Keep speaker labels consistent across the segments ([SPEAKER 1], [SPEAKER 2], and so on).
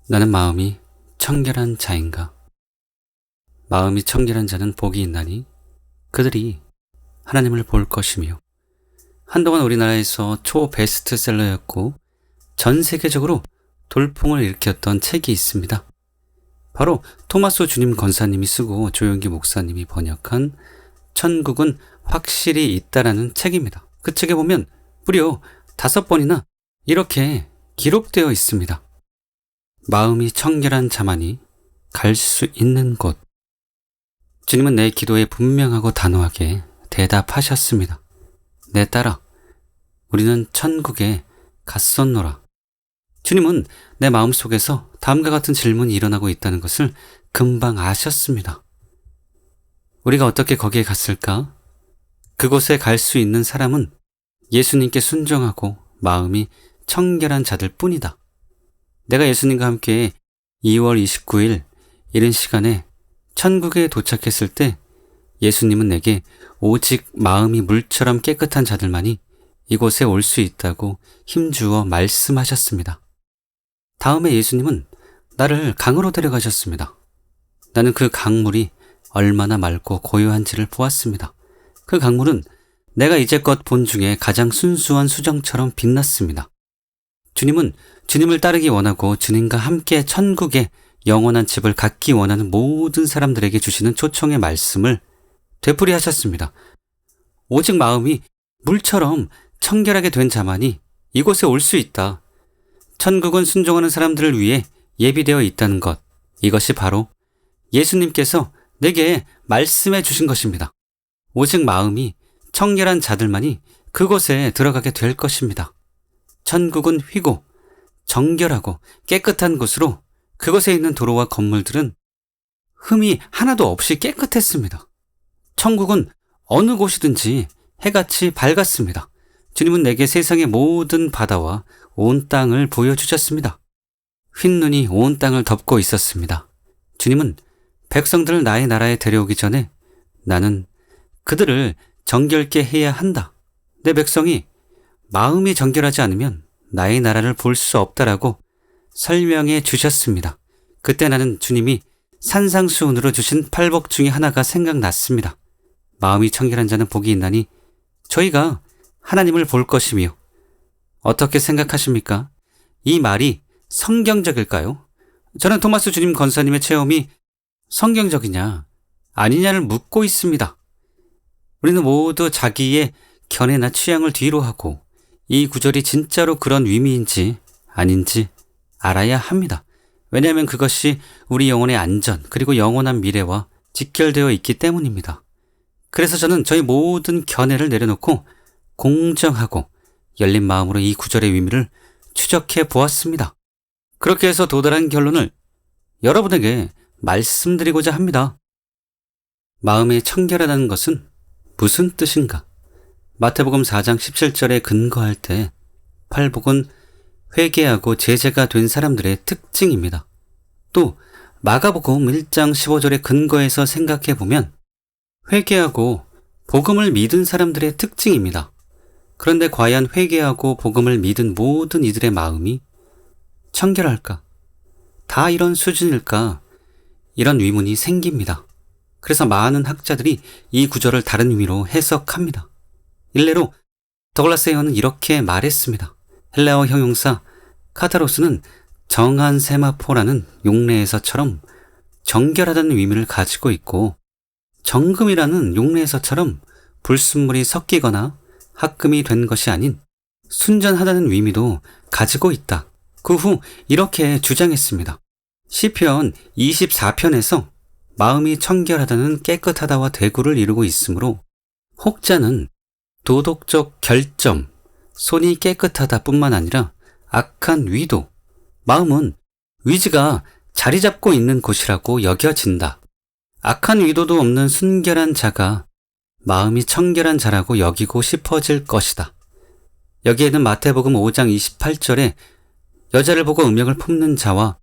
[SPEAKER 1] 나는 마음이 청결한 자인가? 마음이 청결한 자는 복이 있나니 그들이 하나님을 볼 것이며. 한동안 우리나라에서 초베스트셀러였고 전 세계적으로 돌풍을 일으켰던 책이 있습니다. 바로 토마스 주님 권사님이 쓰고 조용기 목사님이 번역한 천국은 확실히 있다라는 책입니다. 그 책에 보면 무려 5번이나 이렇게 기록되어 있습니다. 마음이 청결한 자만이 갈 수 있는 곳. 주님은 내 기도에 분명하고 단호하게 대답하셨습니다. 내 딸아, 우리는 천국에 갔었노라. 주님은 내 마음속에서 다음과 같은 질문이 일어나고 있다는 것을 금방 아셨습니다. 우리가 어떻게 거기에 갔을까? 그곳에 갈 수 있는 사람은 예수님께 순종하고 마음이 청결한 자들 뿐이다. 내가 예수님과 함께 2월 29일 이른 시간에 천국에 도착했을 때 예수님은 내게 오직 마음이 물처럼 깨끗한 자들만이 이곳에 올 수 있다고 힘주어 말씀하셨습니다. 다음에 예수님은 나를 강으로 데려가셨습니다. 나는 그 강물이 얼마나 맑고 고요한지를 보았습니다. 그 강물은 내가 이제껏 본 중에 가장 순수한 수정처럼 빛났습니다. 주님은 주님을 따르기 원하고 주님과 함께 천국에 영원한 집을 갖기 원하는 모든 사람들에게 주시는 초청의 말씀을 되풀이하셨습니다. 오직 마음이 물처럼 청결하게 된 자만이 이곳에 올 수 있다. 천국은 순종하는 사람들을 위해 예비되어 있다는 것. 이것이 바로 예수님께서 내게 말씀해 주신 것입니다. 오직 마음이 청결한 자들만이 그곳에 들어가게 될 것입니다. 천국은 휘고 정결하고 깨끗한 곳으로 그곳에 있는 도로와 건물들은 흠이 하나도 없이 깨끗했습니다. 천국은 어느 곳이든지 해같이 밝았습니다. 주님은 내게 세상의 모든 바다와 온 땅을 보여주셨습니다. 흰눈이 온 땅을 덮고 있었습니다. 주님은 백성들을 나의 나라에 데려오기 전에 나는 그들을 정결케 해야 한다. 내 백성이 마음이 정결하지 않으면 나의 나라를 볼 수 없다라고 설명해 주셨습니다. 그때 나는 주님이 산상수훈으로 주신 팔복 중에 하나가 생각났습니다. 마음이 청결한 자는 복이 있나니 저희가 하나님을 볼 것이며. 어떻게 생각하십니까? 이 말이 성경적일까요? 저는 토마스 주님 권사님의 체험이 성경적이냐 아니냐를 묻고 있습니다. 우리는 모두 자기의 견해나 취향을 뒤로 하고 이 구절이 진짜로 그런 의미인지 아닌지 알아야 합니다. 왜냐하면 그것이 우리 영혼의 안전 그리고 영원한 미래와 직결되어 있기 때문입니다. 그래서 저는 저희 모든 견해를 내려놓고 공정하고 열린 마음으로 이 구절의 의미를 추적해 보았습니다. 그렇게 해서 도달한 결론을 여러분에게 말씀드리고자 합니다. 마음이 청결하다는 것은 무슨 뜻인가? 마태복음 4장 17절에 근거할 때 팔복은 회개하고 제자가 된 사람들의 특징입니다. 또 마가복음 1장 15절에 근거해서 생각해 보면 회개하고 복음을 믿은 사람들의 특징입니다. 그런데 과연 회개하고 복음을 믿은 모든 이들의 마음이 청결할까? 다 이런 수준일까? 이런 의문이 생깁니다. 그래서 많은 학자들이 이 구절을 다른 의미로 해석합니다. 일례로 더글라스 헤어는 이렇게 말했습니다. 헬라어 형용사 카타로스는 정한 세마포라는 용례에서처럼 정결하다는 의미를 가지고 있고 정금이라는 용례에서처럼 불순물이 섞이거나 합금이 된 것이 아닌 순전하다는 의미도 가지고 있다. 그 후 이렇게 주장했습니다. 시편 24편에서 마음이 청결하다는 깨끗하다와 대구를 이루고 있으므로 혹자는 도덕적 결점, 손이 깨끗하다 뿐만 아니라 악한 위도, 마음은 위지가 자리 잡고 있는 곳이라고 여겨진다. 악한 위도도 없는 순결한 자가 마음이 청결한 자라고 여기고 싶어질 것이다. 여기에는 마태복음 5장 28절에 여자를 보고 음욕을 품는 자와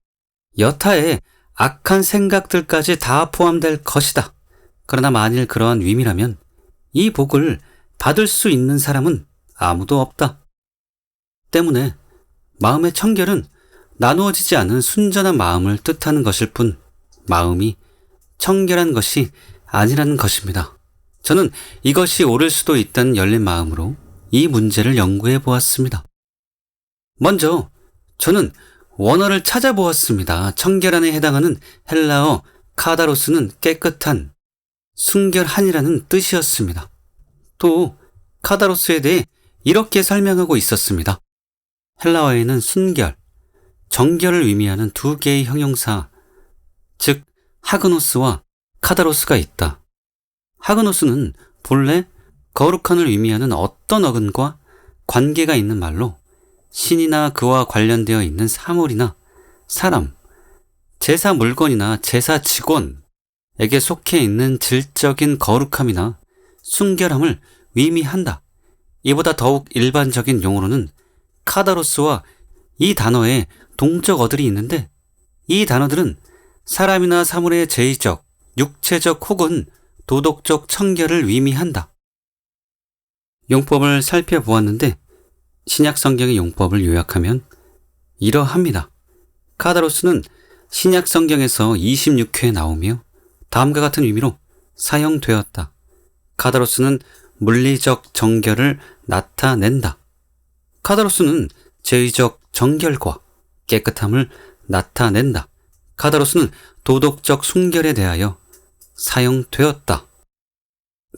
[SPEAKER 1] 여타의 악한 생각들까지 다 포함될 것이다. 그러나 만일 그러한 의미라면 이 복을 받을 수 있는 사람은 아무도 없다. 때문에 마음의 청결은 나누어지지 않은 순전한 마음을 뜻하는 것일 뿐 마음이 청결한 것이 아니라는 것입니다. 저는 이것이 옳을 수도 있다는 열린 마음으로 이 문제를 연구해 보았습니다. 먼저 저는 원어를 찾아보았습니다. 청결한에 해당하는 헬라어 카다로스는 깨끗한, 순결한이라는 뜻이었습니다. 또 카다로스에 대해 이렇게 설명하고 있었습니다. 헬라어에는 순결, 정결을 의미하는 두 개의 형용사, 즉 하그노스와 카다로스가 있다. 하그노스는 본래 거룩한을 의미하는 어떤 어근과 관계가 있는 말로 신이나 그와 관련되어 있는 사물이나 사람, 제사 물건이나 제사 직원에게 속해 있는 질적인 거룩함이나 순결함을 의미한다. 이보다 더욱 일반적인 용어로는 카다로스와 이 단어에 동적 어들이 있는데 이 단어들은 사람이나 사물의 제의적, 육체적 혹은 도덕적 청결을 의미한다. 용법을 살펴보았는데 신약 성경의 용법을 요약하면 이러합니다. 카다로스는 신약 성경에서 26회에 나오며 다음과 같은 의미로 사용되었다. 카다로스는 물리적 정결을 나타낸다. 카다로스는 제의적 정결과 깨끗함을 나타낸다. 카다로스는 도덕적 순결에 대하여 사용되었다.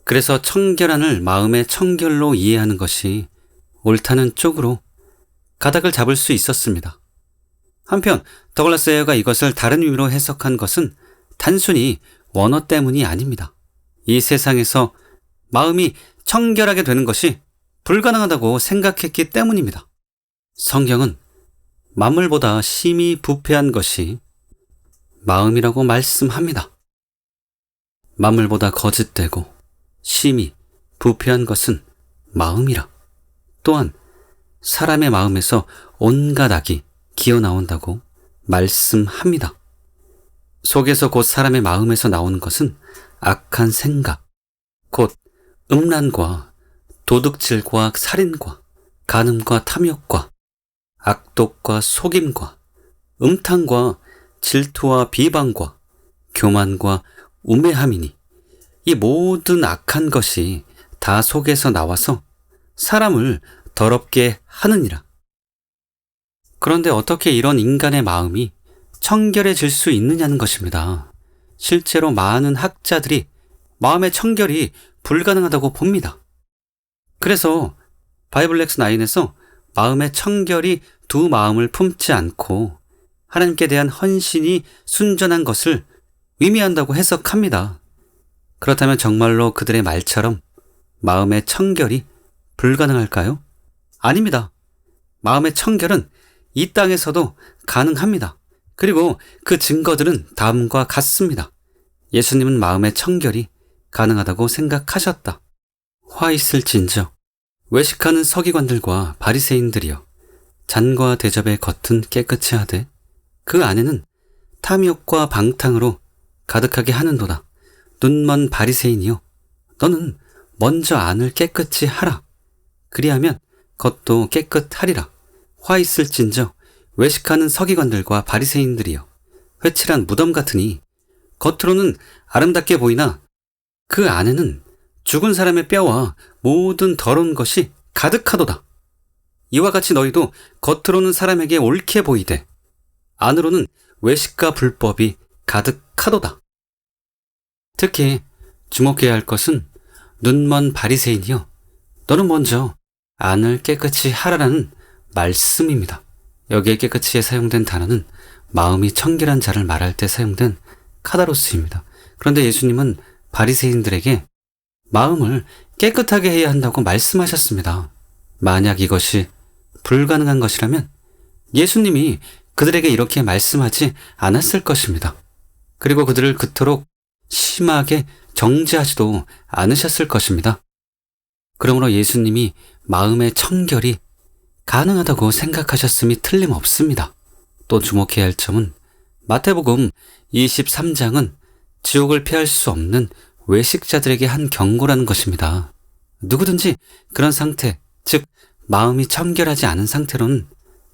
[SPEAKER 1] 그래서 청결한을 마음의 청결로 이해하는 것이 옳다는 쪽으로 가닥을 잡을 수 있었습니다. 한편 더글라스 에어가 이것을 다른 의미로 해석한 것은 단순히 원어 때문이 아닙니다. 이 세상에서 마음이 청결하게 되는 것이 불가능하다고 생각했기 때문입니다. 성경은 만물보다 심히 부패한 것이 마음이라고 말씀합니다. 만물보다 거짓되고 심히 부패한 것은 마음이라. 또한 사람의 마음에서 온갖 악이 기어나온다고 말씀합니다. 속에서 곧 사람의 마음에서 나오는 것은 악한 생각, 곧 음란과 도둑질과 살인과 간음과 탐욕과 악독과 속임과 음탕과 질투와 비방과 교만과 우매함이니 이 모든 악한 것이 다 속에서 나와서 사람을 더럽게 하느니라. 그런데 어떻게 이런 인간의 마음이 청결해질 수 있느냐는 것입니다. 실제로 많은 학자들이 마음의 청결이 불가능하다고 봅니다. 그래서 바이블 X9에서 마음의 청결이 두 마음을 품지 않고 하나님께 대한 헌신이 순전한 것을 의미한다고 해석합니다. 그렇다면 정말로 그들의 말처럼 마음의 청결이 불가능할까요? 아닙니다. 마음의 청결은 이 땅에서도 가능합니다. 그리고 그 증거들은 다음과 같습니다. 예수님은 마음의 청결이 가능하다고 생각하셨다. 화 있을진저 외식하는 서기관들과 바리새인들이여 잔과 대접의 겉은 깨끗이 하되 그 안에는 탐욕과 방탕으로 가득하게 하는도다. 눈먼 바리새인이여 너는 먼저 안을 깨끗이 하라. 그리하면 겉도 깨끗하리라. 화 있을진저 외식하는 서기관들과 바리새인들이여 회칠한 무덤 같으니 겉으로는 아름답게 보이나 그 안에는 죽은 사람의 뼈와 모든 더러운 것이 가득하도다. 이와 같이 너희도 겉으로는 사람에게 옳게 보이되 안으로는 외식과 불법이 가득하도다. 특히 주목해야 할 것은 눈먼 바리새인이여 너는 먼저 안을 깨끗이 하라라는 말씀입니다. 여기에 깨끗이에 사용된 단어는 마음이 청결한 자를 말할 때 사용된 카다로스입니다. 그런데 예수님은 바리새인들에게 마음을 깨끗하게 해야 한다고 말씀하셨습니다. 만약 이것이 불가능한 것이라면 예수님이 그들에게 이렇게 말씀하지 않았을 것입니다. 그리고 그들을 그토록 심하게 정죄하지도 않으셨을 것입니다. 그러므로 예수님이 마음의 청결이 가능하다고 생각하셨음이 틀림없습니다. 또 주목해야 할 점은 마태복음 23장은 지옥을 피할 수 없는 외식자들에게 한 경고라는 것입니다. 누구든지 그런 상태, 즉 마음이 청결하지 않은 상태로는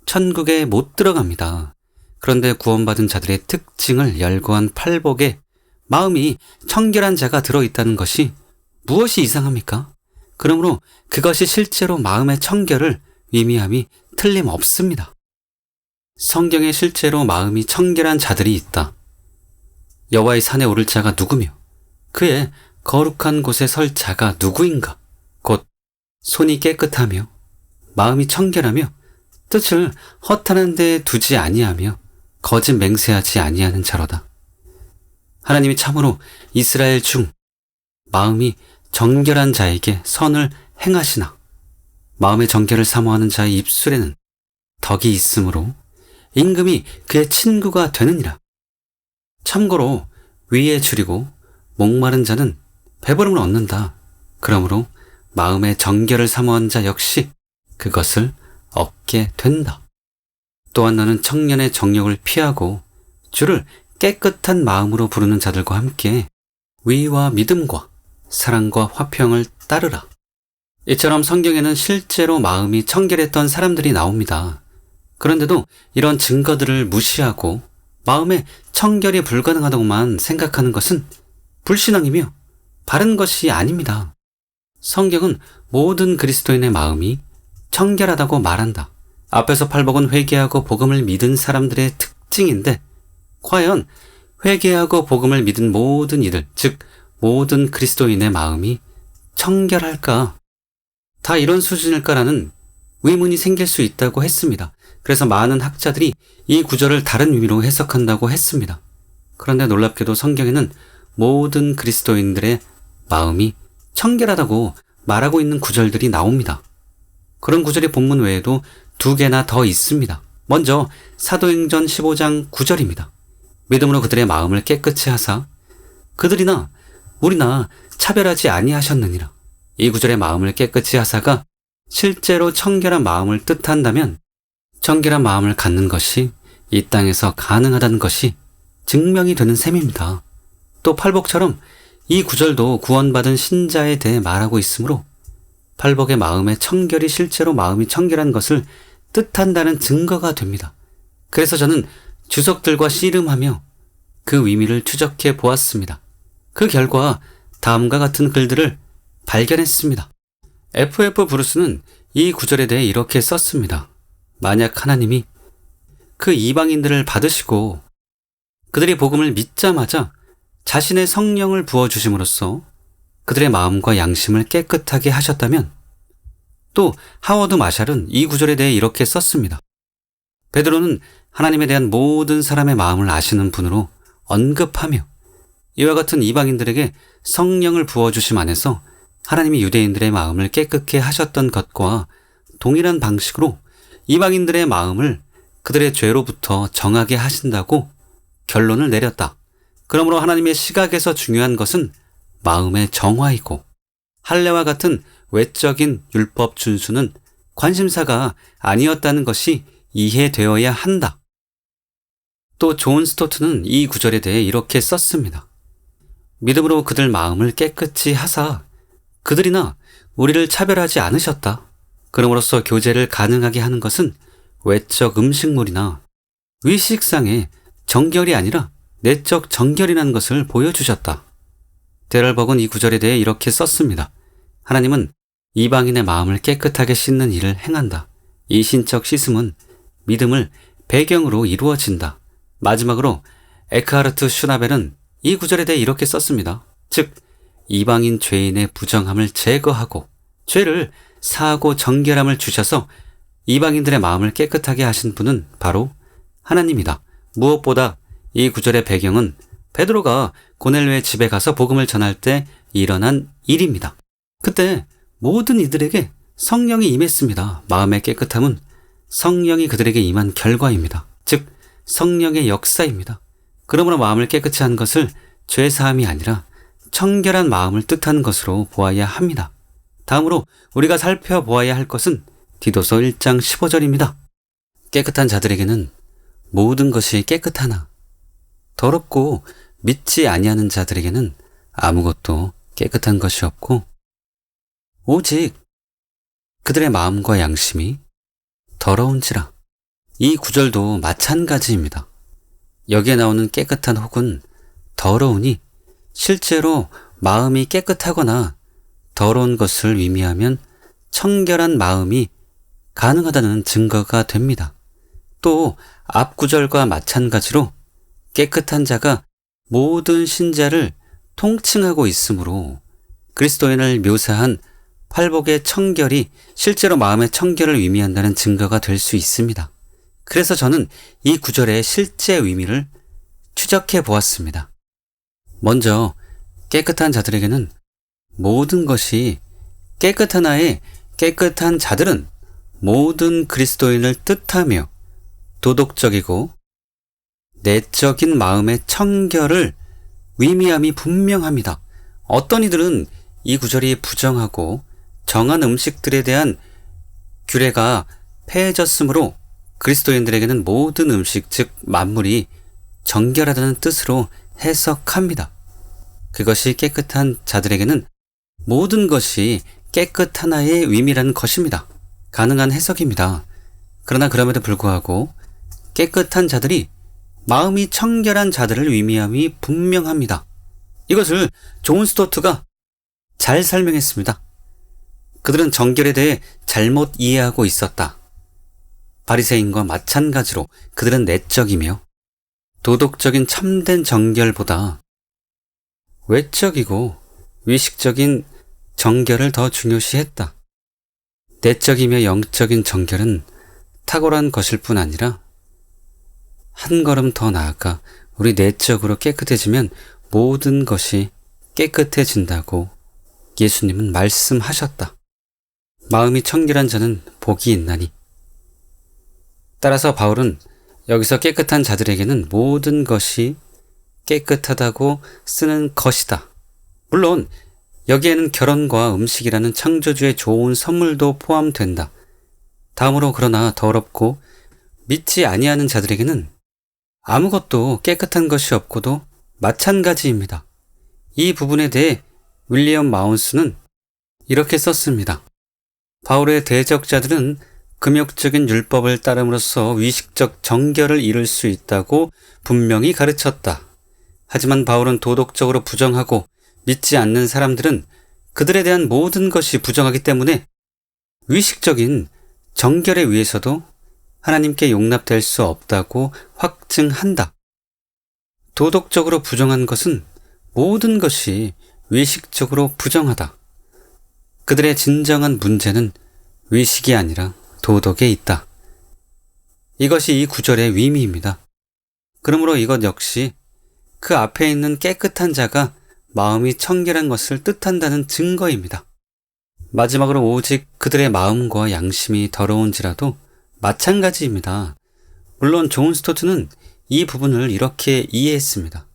[SPEAKER 1] 천국에 못 들어갑니다. 그런데 구원받은 자들의 특징을 열거한 팔복에 마음이 청결한 자가 들어있다는 것이 무엇이 이상합니까? 그러므로 그것이 실제로 마음의 청결을 의미함이 틀림없습니다. 성경에 실제로 마음이 청결한 자들이 있다. 여호와의 산에 오를 자가 누구며 그의 거룩한 곳에 설 자가 누구인가? 곧 손이 깨끗하며 마음이 청결하며 뜻을 허탄한 데에 두지 아니하며 거짓 맹세하지 아니하는 자로다. 하나님이 참으로 이스라엘 중 마음이 정결한 자에게 선을 행하시나 마음의 정결을 사모하는 자의 입술에는 덕이 있으므로 임금이 그의 친구가 되느니라. 참고로 위에 줄이고 목마른 자는 배부름을 얻는다. 그러므로 마음의 정결을 사모한 자 역시 그것을 얻게 된다. 또한 너는 청년의 정욕을 피하고 주를 깨끗한 마음으로 부르는 자들과 함께 위와 믿음과 사랑과 화평을 따르라. 이처럼 성경에는 실제로 마음이 청결했던 사람들이 나옵니다. 그런데도 이런 증거들을 무시하고 마음의 청결이 불가능하다고만 생각하는 것은 불신앙이며 바른 것이 아닙니다. 성경은 모든 그리스도인의 마음이 청결하다고 말한다. 앞에서 팔복은 회개하고 복음을 믿은 사람들의 특징인데 과연 회개하고 복음을 믿은 모든 이들, 즉 모든 그리스도인의 마음이 청결할까? 다 이런 수준일까라는 의문이 생길 수 있다고 했습니다. 그래서 많은 학자들이 이 구절을 다른 의미로 해석한다고 했습니다. 그런데 놀랍게도 성경에는 모든 그리스도인들의 마음이 청결하다고 말하고 있는 구절들이 나옵니다. 그런 구절이 본문 외에도 2개나 더 있습니다. 먼저 사도행전 15장 9절입니다. 믿음으로 그들의 마음을 깨끗이 하사 그들이나 우리나 차별하지 아니하셨느니라. 이 구절의 마음을 깨끗이 하사가 실제로 청결한 마음을 뜻한다면 청결한 마음을 갖는 것이 이 땅에서 가능하다는 것이 증명이 되는 셈입니다. 또 팔복처럼 이 구절도 구원받은 신자에 대해 말하고 있으므로 팔복의 마음의 청결이 실제로 마음이 청결한 것을 뜻한다는 증거가 됩니다. 그래서 저는 주석들과 씨름하며 그 의미를 추적해 보았습니다. 그 결과 다음과 같은 글들을 발견했습니다. F.F. 브루스는 이 구절에 대해 이렇게 썼습니다. 만약 하나님이 그 이방인들을 받으시고 그들이 복음을 믿자마자 자신의 성령을 부어주심으로써 그들의 마음과 양심을 깨끗하게 하셨다면 또 하워드 마샬은 이 구절에 대해 이렇게 썼습니다. 베드로는 하나님에 대한 모든 사람의 마음을 아시는 분으로 언급하며 이와 같은 이방인들에게 성령을 부어주심 안에서 하나님이 유대인들의 마음을 깨끗게 하셨던 것과 동일한 방식으로 이방인들의 마음을 그들의 죄로부터 정하게 하신다고 결론을 내렸다. 그러므로 하나님의 시각에서 중요한 것은 마음의 정화이고 할례와 같은 외적인 율법 준수는 관심사가 아니었다는 것이 이해되어야 한다. 또 존 스토트는 이 구절에 대해 이렇게 썼습니다. 믿음으로 그들 마음을 깨끗이 하사 그들이나 우리를 차별하지 않으셨다. 그럼으로써 교제를 가능하게 하는 것은 외적 음식물이나 의식상의 정결이 아니라 내적 정결이라는 것을 보여주셨다. 데럴벅은 이 구절에 대해 이렇게 썼습니다. 하나님은 이방인의 마음을 깨끗하게 씻는 일을 행한다. 이 신적 씻음은 믿음을 배경으로 이루어진다. 마지막으로 에크하르트 슈나벨은 이 구절에 대해 이렇게 썼습니다. 즉 이방인 죄인의 부정함을 제거하고 죄를 사하고 정결함을 주셔서 이방인들의 마음을 깨끗하게 하신 분은 바로 하나님이다. 무엇보다 이 구절의 배경은 베드로가 고넬료의 집에 가서 복음을 전할 때 일어난 일입니다. 그때 모든 이들에게 성령이 임했습니다. 마음의 깨끗함은 성령이 그들에게 임한 결과입니다. 즉 성령의 역사입니다. 그러므로 마음을 깨끗이 한 것을 죄사함이 아니라 청결한 마음을 뜻하는 것으로 보아야 합니다. 다음으로 우리가 살펴보아야 할 것은 디도서 1장 15절입니다. 깨끗한 자들에게는 모든 것이 깨끗하나 더럽고 믿지 아니하는 자들에게는 아무것도 깨끗한 것이 없고 오직 그들의 마음과 양심이 더러운지라. 이 구절도 마찬가지입니다. 여기에 나오는 깨끗한 혹은 더러우니 실제로 마음이 깨끗하거나 더러운 것을 의미하면 청결한 마음이 가능하다는 증거가 됩니다. 또 앞 구절과 마찬가지로 깨끗한 자가 모든 신자를 통칭하고 있으므로 그리스도인을 묘사한 팔복의 청결이 실제로 마음의 청결을 의미한다는 증거가 될 수 있습니다. 그래서 저는 이 구절의 실제 의미를 추적해 보았습니다. 먼저 깨끗한 자들에게는 모든 것이 깨끗하나에 깨끗한 자들은 모든 그리스도인을 뜻하며 도덕적이고 내적인 마음의 청결을 의미함이 분명합니다. 어떤 이들은 이 구절이 부정하고 정한 음식들에 대한 규례가 폐해졌으므로 그리스도인들에게는 모든 음식, 즉 만물이 정결하다는 뜻으로 해석합니다. 그것이 깨끗한 자들에게는 모든 것이 깨끗하나의 의미라는 것입니다. 가능한 해석입니다. 그러나 그럼에도 불구하고 깨끗한 자들이 마음이 청결한 자들을 의미함이 분명합니다. 이것을 존 스토트가 잘 설명했습니다. 그들은 정결에 대해 잘못 이해하고 있었다. 바리새인과 마찬가지로 그들은 내적이며 도덕적인 참된 정결보다 외적이고 위식적인 정결을 더 중요시했다. 내적이며 영적인 정결은 탁월한 것일 뿐 아니라 한 걸음 더 나아가 우리 내적으로 깨끗해지면 모든 것이 깨끗해진다고 예수님은 말씀하셨다. 마음이 청결한 자는 복이 있나니. 따라서 바울은 여기서 깨끗한 자들에게는 모든 것이 깨끗하다고 쓰는 것이다. 물론 여기에는 결혼과 음식이라는 창조주의 좋은 선물도 포함된다. 다음으로 그러나 더럽고 믿지 아니하는 자들에게는 아무것도 깨끗한 것이 없고도 마찬가지입니다. 이 부분에 대해 윌리엄 마운스는 이렇게 썼습니다. 바울의 대적자들은 금욕적인 율법을 따름으로써 위식적 정결을 이룰 수 있다고 분명히 가르쳤다. 하지만 바울은 도덕적으로 부정하고 믿지 않는 사람들은 그들에 대한 모든 것이 부정하기 때문에 위식적인 정결에 의해서도 하나님께 용납될 수 없다고 확증한다. 도덕적으로 부정한 것은 모든 것이 위식적으로 부정하다. 그들의 진정한 문제는 위식이 아니라 도덕에 있다. 이것이 이 구절의 의미입니다. 그러므로 이것 역시 그 앞에 있는 깨끗한 자가 마음이 청결한 것을 뜻한다는 증거입니다. 마지막으로 오직 그들의 마음과 양심이 더러운지라도 마찬가지입니다. 물론 존 스토트는 이 부분을 이렇게 이해했습니다.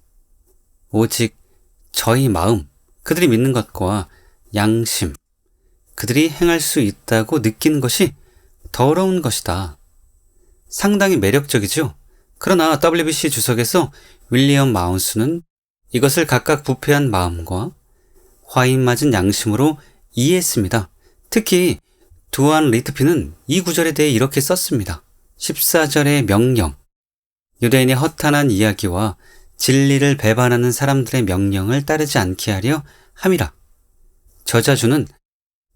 [SPEAKER 1] 오직 저희 마음, 그들이 믿는 것과 양심, 그들이 행할 수 있다고 느끼는 것이 더러운 것이다. 상당히 매력적이죠? 그러나 WBC 주석에서 윌리엄 마운스는 이것을 각각 부패한 마음과 화인 맞은 양심으로 이해했습니다. 특히 두안 리트피는 이 구절에 대해 이렇게 썼습니다. 14절의 명령, 유대인의 허탄한 이야기와 진리를 배반하는 사람들의 명령을 따르지 않게 하려 함이라. 저자주는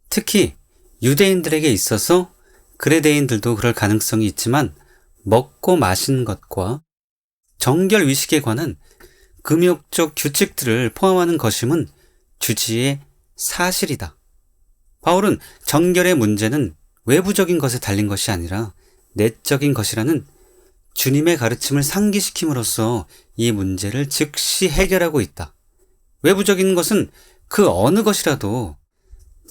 [SPEAKER 1] 특히 유대인들에게 있어서 그레데인들도 그럴 가능성이 있지만 먹고 마시는 것과 정결 위식에 관한 금욕적 규칙들을 포함하는 것임은 주지의 사실이다. 바울은 정결의 문제는 외부적인 것에 달린 것이 아니라 내적인 것이라는 주님의 가르침을 상기시킴으로써 이 문제를 즉시 해결하고 있다. 외부적인 것은 그 어느 것이라도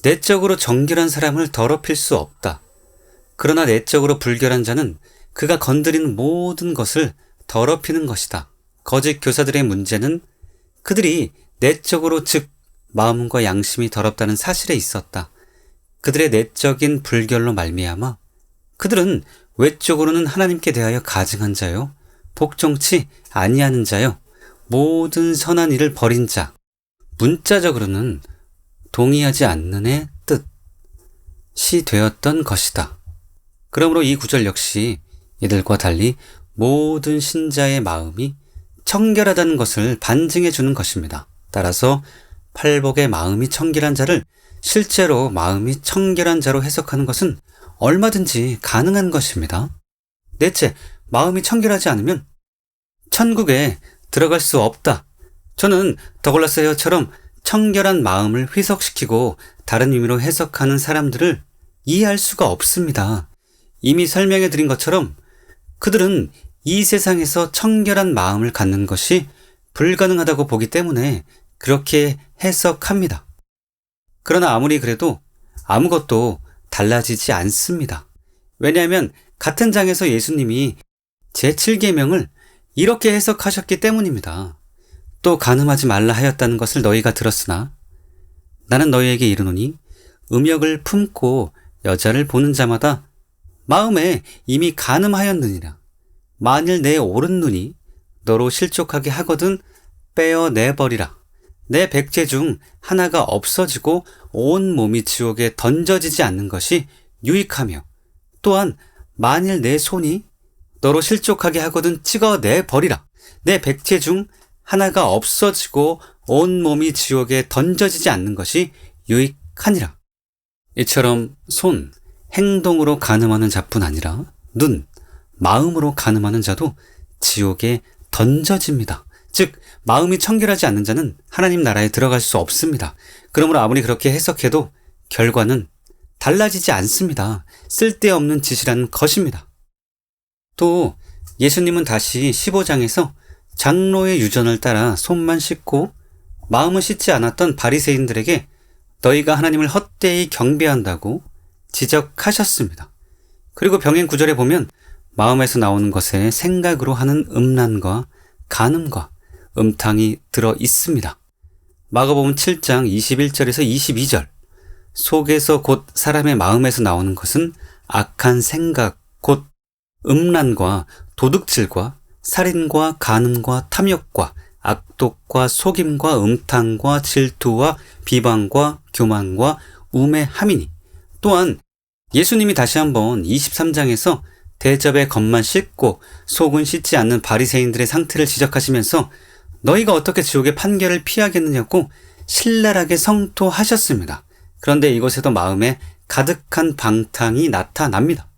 [SPEAKER 1] 내적으로 정결한 사람을 더럽힐 수 없다. 그러나 내적으로 불결한 자는 그가 건드리는 모든 것을 더럽히는 것이다. 거짓 교사들의 문제는 그들이 내적으로 즉 마음과 양심이 더럽다는 사실에 있었다. 그들의 내적인 불결로 말미암아 그들은 외적으로는 하나님께 대하여 가증한 자요, 복종치 아니하는 자요, 모든 선한 일을 버린 자, 문자적으로는 동의하지 않는 의 뜻이 되었던 것이다. 그러므로 이 구절 역시 이들과 달리 모든 신자의 마음이 청결하다는 것을 반증해 주는 것입니다. 따라서 팔복의 마음이 청결한 자를 실제로 마음이 청결한 자로 해석하는 것은 얼마든지 가능한 것입니다. 넷째, 마음이 청결하지 않으면 천국에 들어갈 수 없다. 저는 더글라스 헤어처럼 청결한 마음을 희석시키고 다른 의미로 해석하는 사람들을 이해할 수가 없습니다. 이미 설명해 드린 것처럼 그들은 이 세상에서 청결한 마음을 갖는 것이 불가능하다고 보기 때문에 그렇게 해석합니다. 그러나 아무리 그래도 아무것도 달라지지 않습니다. 왜냐하면 같은 장에서 예수님이 제7계명을 이렇게 해석하셨기 때문입니다. 또 간음하지 말라 하였다는 것을 너희가 들었으나 나는 너희에게 이르노니 음욕을 품고 여자를 보는 자마다 마음에 이미 간음하였느니라. 만일 내 오른 눈이 너로 실족하게 하거든 빼어내버리라. 내 백제 중 하나가 없어지고 온 몸이 지옥에 던져지지 않는 것이 유익하며 또한 만일 내 손이 너로 실족하게 하거든 찍어내버리라. 내 백제 중 하나가 없어지고 온 몸이 지옥에 던져지지 않는 것이 유익하니라. 이처럼 손, 행동으로 간음하는 자뿐 아니라 눈, 마음으로 간음하는 자도 지옥에 던져집니다. 즉 마음이 청결하지 않는 자는 하나님 나라에 들어갈 수 없습니다. 그러므로 아무리 그렇게 해석해도 결과는 달라지지 않습니다. 쓸데없는 짓이라는 것입니다. 또 예수님은 다시 15장에서 장로의 유전을 따라 손만 씻고 마음은 씻지 않았던 바리새인들에게 너희가 하나님을 헛되이 경배한다고 지적하셨습니다. 그리고 병행 9절에 보면 마음에서 나오는 것에 생각으로 하는 음란과 간음과 음탕이 들어 있습니다. 마가복음 7장 21절에서 22절 속에서 곧 사람의 마음에서 나오는 것은 악한 생각 곧 음란과 도둑질과 살인과 간음과 탐욕과 악독과 속임과 음탕과 질투와 비방과 교만과 우매함이니 또한 예수님이 다시 한번 23장에서 대접에 겉만 씻고 속은 씻지 않는 바리새인들의 상태를 지적하시면서 너희가 어떻게 지옥의 판결을 피하겠느냐고 신랄하게 성토하셨습니다. 그런데 이곳에도 마음에 가득한 방탕이 나타납니다.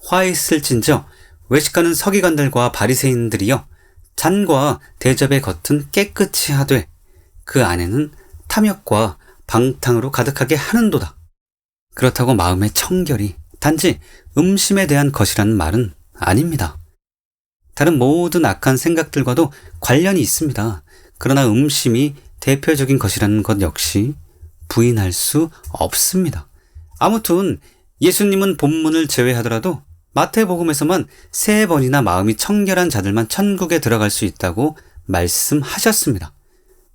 [SPEAKER 1] 화 있을진저 외식하는 서기관들과 바리새인들이여 잔과 대접의 겉은 깨끗이 하되 그 안에는 탐욕과 방탕으로 가득하게 하는도다. 그렇다고 마음의 청결이 단지 음심에 대한 것이라는 말은 아닙니다. 다른 모든 악한 생각들과도 관련이 있습니다. 그러나 음심이 대표적인 것이라는 것 역시 부인할 수 없습니다. 아무튼 예수님은 본문을 제외하더라도 마태복음에서만 3번이나 마음이 청결한 자들만 천국에 들어갈 수 있다고 말씀하셨습니다.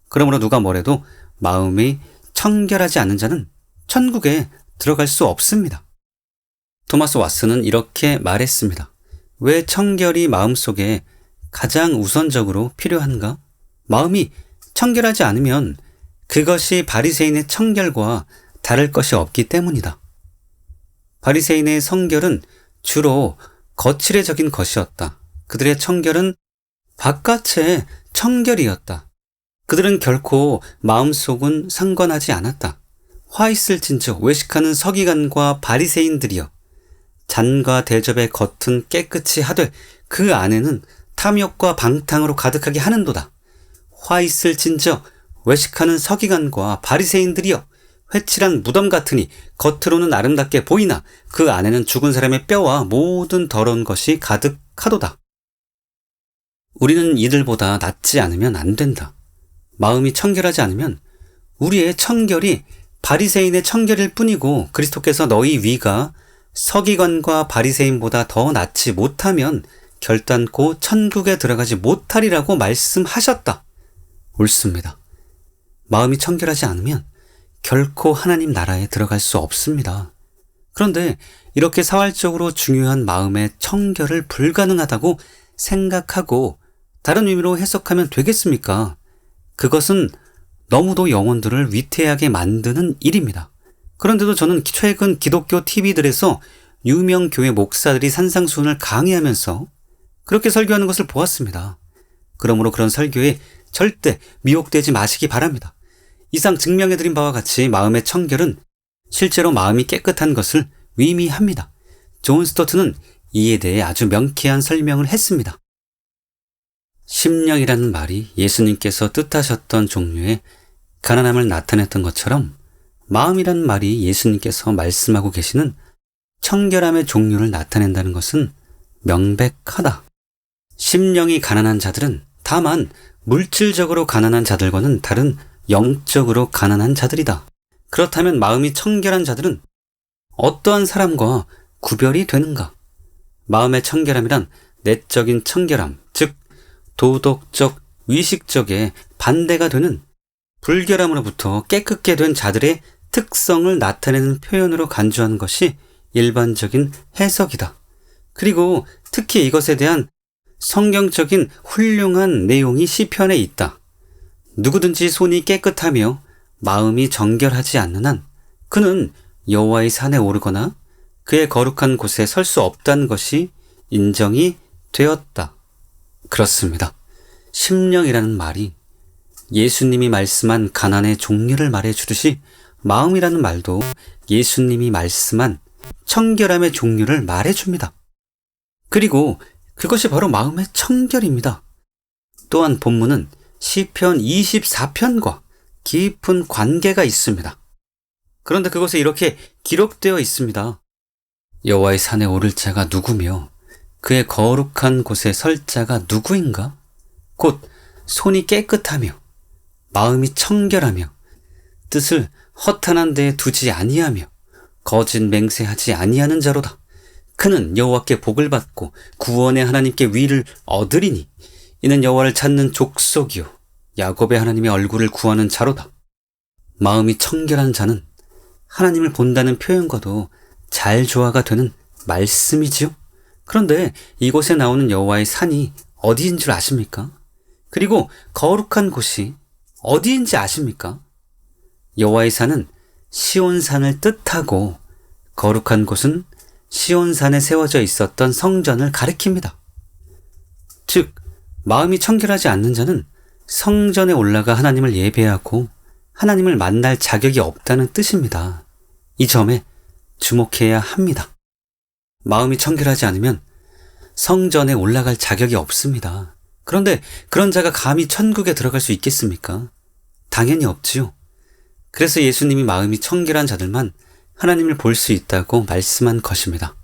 [SPEAKER 1] 그러므로 누가 뭐래도 마음이 청결하지 않은 자는 천국에 들어갈 수 없습니다. 토마스 왓슨은 이렇게 말했습니다. 왜 청결이 마음속에 가장 우선적으로 필요한가? 마음이 청결하지 않으면 그것이 바리새인의 청결과 다를 것이 없기 때문이다. 바리새인의 성결은 주로 거칠해적인 것이었다. 그들의 청결은 바깥의 청결이었다. 그들은 결코 마음속은 상관하지 않았다. 화 있을진저 외식하는 서기관과 바리새인들이여 잔과 대접의 겉은 깨끗이 하되 그 안에는 탐욕과 방탕으로 가득하게 하는도다. 화 있을진저 외식하는 서기관과 바리새인들이여 회칠한 무덤 같으니 겉으로는 아름답게 보이나 그 안에는 죽은 사람의 뼈와 모든 더러운 것이 가득하도다. 우리는 이들보다 낫지 않으면 안 된다. 마음이 청결하지 않으면 우리의 청결이 바리새인의 청결일 뿐이고 그리스도께서 너희 위가 서기관과 바리새인보다 더 낫지 못하면 결단코 천국에 들어가지 못하리라고 말씀하셨다. 옳습니다. 마음이 청결하지 않으면 결코 하나님 나라에 들어갈 수 없습니다. 그런데 이렇게 사활적으로 중요한 마음의 청결을 불가능하다고 생각하고 다른 의미로 해석하면 되겠습니까? 그것은 너무도 영혼들을 위태하게 만드는 일입니다. 그런데도 저는 최근 기독교 TV들에서 유명 교회 목사들이 산상수훈을 강의하면서 그렇게 설교하는 것을 보았습니다. 그러므로 그런 설교에 절대 미혹되지 마시기 바랍니다. 이상 증명해드린 바와 같이 마음의 청결은 실제로 마음이 깨끗한 것을 의미합니다. 존 스토트는 이에 대해 아주 명쾌한 설명을 했습니다. 심령이라는 말이 예수님께서 뜻하셨던 종류의 가난함을 나타냈던 것처럼 마음이라는 말이 예수님께서 말씀하고 계시는 청결함의 종류를 나타낸다는 것은 명백하다. 심령이 가난한 자들은 다만 물질적으로 가난한 자들과는 다른 영적으로 가난한 자들이다. 그렇다면 마음이 청결한 자들은 어떠한 사람과 구별이 되는가? 마음의 청결함이란 내적인 청결함, 즉 도덕적, 의식적의 반대가 되는 불결함으로부터 깨끗게 된 자들의 특성을 나타내는 표현으로 간주하는 것이 일반적인 해석이다. 그리고 특히 이것에 대한 성경적인 훌륭한 내용이 시편에 있다. 누구든지 손이 깨끗하며 마음이 정결하지 않는 한 그는 여호와의 산에 오르거나 그의 거룩한 곳에 설 수 없다는 것이 인정이 되었다. 그렇습니다. 심령이라는 말이 예수님이 말씀한 가난의 종류를 말해주듯이 마음이라는 말도 예수님이 말씀한 청결함의 종류를 말해줍니다. 그리고 그것이 바로 마음의 청결입니다. 또한 본문은 시편 24편과 깊은 관계가 있습니다. 그런데 그것에 이렇게 기록되어 있습니다. 여호와의 산에 오를 자가 누구며 그의 거룩한 곳에 설 자가 누구인가? 곧 손이 깨끗하며 마음이 청결하며 뜻을 허탄한 데에 두지 아니하며 거짓 맹세하지 아니하는 자로다. 그는 여호와께 복을 받고 구원의 하나님께 위를 얻으리니 이는 여호와를 찾는 족속이요 야곱의 하나님의 얼굴을 구하는 자로다. 마음이 청결한 자는 하나님을 본다는 표현과도 잘 조화가 되는 말씀이지요. 그런데 이곳에 나오는 여호와의 산이 어디인 줄 아십니까? 그리고 거룩한 곳이 어디인지 아십니까? 여호와의 산은 시온산을 뜻하고 거룩한 곳은 시온산에 세워져 있었던 성전을 가리킵니다. 즉, 마음이 청결하지 않는 자는 성전에 올라가 하나님을 예배하고 하나님을 만날 자격이 없다는 뜻입니다. 이 점에 주목해야 합니다. 마음이 청결하지 않으면 성전에 올라갈 자격이 없습니다. 그런데 그런 자가 감히 천국에 들어갈 수 있겠습니까? 당연히 없지요. 그래서 예수님이 마음이 청결한 자들만 하나님을 볼 수 있다고 말씀한 것입니다.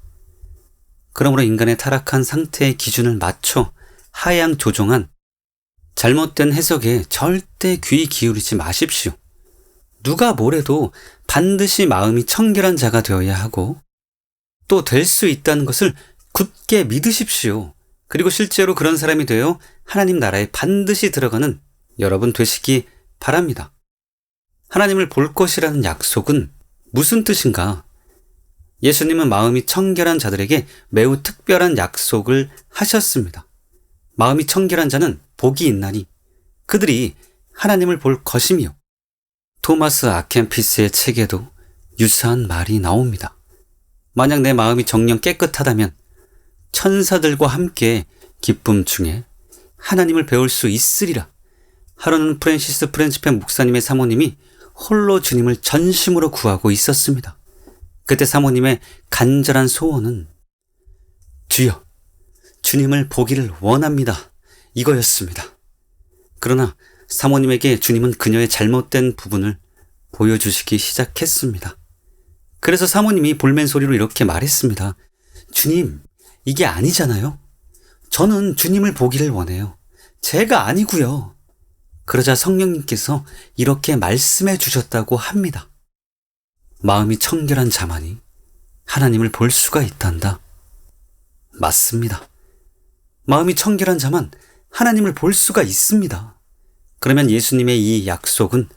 [SPEAKER 1] 그러므로 인간의 타락한 상태의 기준을 맞춰 하향 조정한 잘못된 해석에 절대 귀 기울이지 마십시오. 누가 뭐래도 반드시 마음이 청결한 자가 되어야 하고 또 될 수 있다는 것을 굳게 믿으십시오. 그리고 실제로 그런 사람이 되어 하나님 나라에 반드시 들어가는 여러분 되시기 바랍니다. 하나님을 볼 것이라는 약속은 무슨 뜻인가? 예수님은 마음이 청결한 자들에게 매우 특별한 약속을 하셨습니다. 마음이 청결한 자는 복이 있나니 그들이 하나님을 볼 것이며 토마스 아켄피스의 책에도 유사한 말이 나옵니다. 만약 내 마음이 정녕 깨끗하다면 천사들과 함께 기쁨 중에 하나님을 배울 수 있으리라. 하루는 프랜시스 프렌치펜 목사님의 사모님이 홀로 주님을 전심으로 구하고 있었습니다. 그때 사모님의 간절한 소원은 주여, 주님을 보기를 원합니다. 이거였습니다. 그러나 사모님에게 주님은 그녀의 잘못된 부분을 보여주시기 시작했습니다. 그래서 사모님이 볼멘 소리로 이렇게 말했습니다. 주님, 이게 아니잖아요. 저는 주님을 보기를 원해요. 제가 아니고요. 그러자 성령님께서 이렇게 말씀해 주셨다고 합니다. 마음이 청결한 자만이 하나님을 볼 수가 있단다. 맞습니다. 마음이 청결한 자만 하나님을 볼 수가 있습니다. 그러면 예수님의 이 약속은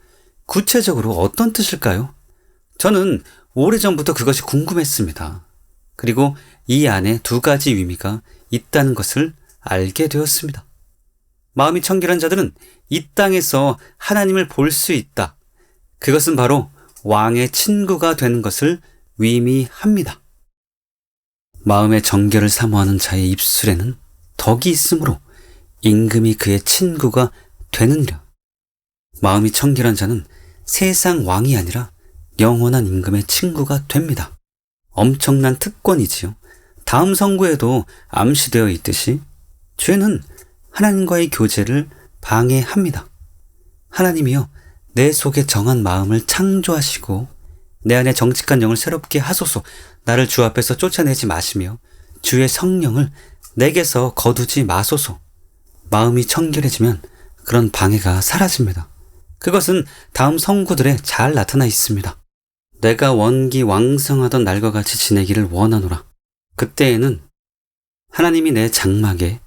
[SPEAKER 1] 구체적으로 어떤 뜻일까요? 저는 오래전부터 그것이 궁금했습니다. 그리고 이 안에 두 가지 의미가 있다는 것을 알게 되었습니다. 마음이 청결한 자들은 이 땅에서 하나님을 볼 수 있다. 그것은 바로 왕의 친구가 되는 것을 의미합니다. 마음의 정결을 사모하는 자의 입술에는 덕이 있으므로 임금이 그의 친구가 되느니라. 마음이 청결한 자는 세상 왕이 아니라 영원한 임금의 친구가 됩니다. 엄청난 특권이지요. 다음 성구에도 암시되어 있듯이 죄는 하나님과의 교제를 방해합니다. 하나님이여 내 속에 정한 마음을 창조하시고 내 안에 정직한 영을 새롭게 하소서. 나를 주 앞에서 쫓아내지 마시며 주의 성령을 내게서 거두지 마소서. 마음이 청결해지면 그런 방해가 사라집니다. 그것은 다음 성구들에 잘 나타나 있습니다. 내가 원기 왕성하던 날과 같이 지내기를 원하노라. 그때에는 하나님이 내 장막에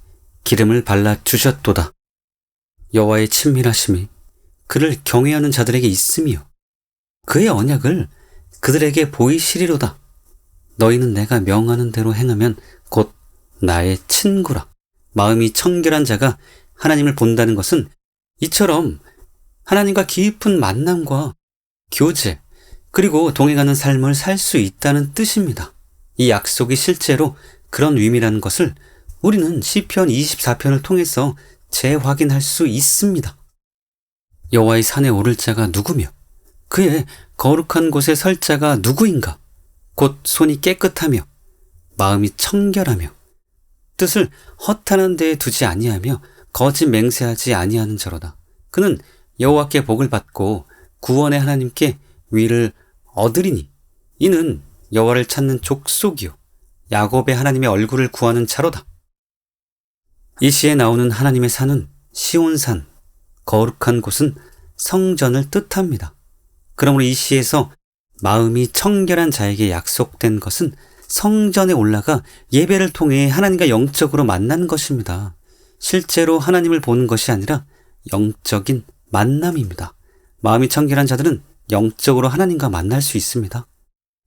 [SPEAKER 1] 기름을 발라 주셨도다. 여호와의 친밀하심이 그를 경외하는 자들에게 있으며 그의 언약을 그들에게 보이시리로다. 너희는 내가 명하는 대로 행하면 곧 나의 친구라. 마음이 청결한 자가 하나님을 본다는 것은 이처럼 하나님과 깊은 만남과 교제 그리고 동행하는 삶을 살 수 있다는 뜻입니다. 이 약속이 실제로 그런 의미라는 것을 우리는 시편 24편을 통해서 재확인할 수 있습니다. 여호와의 산에 오를 자가 누구며 그의 거룩한 곳에 설 자가 누구인가? 곧 손이 깨끗하며 마음이 청결하며 뜻을 허탄한 데에 두지 아니하며 거짓 맹세하지 아니하는 자로다. 그는 여호와께 복을 받고 구원의 하나님께 위를 얻으리니 이는 여호와를 찾는 족속이요 야곱의 하나님의 얼굴을 구하는 자로다. 이 시에 나오는 하나님의 산은 시온산, 거룩한 곳은 성전을 뜻합니다. 그러므로 이 시에서 마음이 청결한 자에게 약속된 것은 성전에 올라가 예배를 통해 하나님과 영적으로 만나는 것입니다. 실제로 하나님을 보는 것이 아니라 영적인 만남입니다. 마음이 청결한 자들은 영적으로 하나님과 만날 수 있습니다.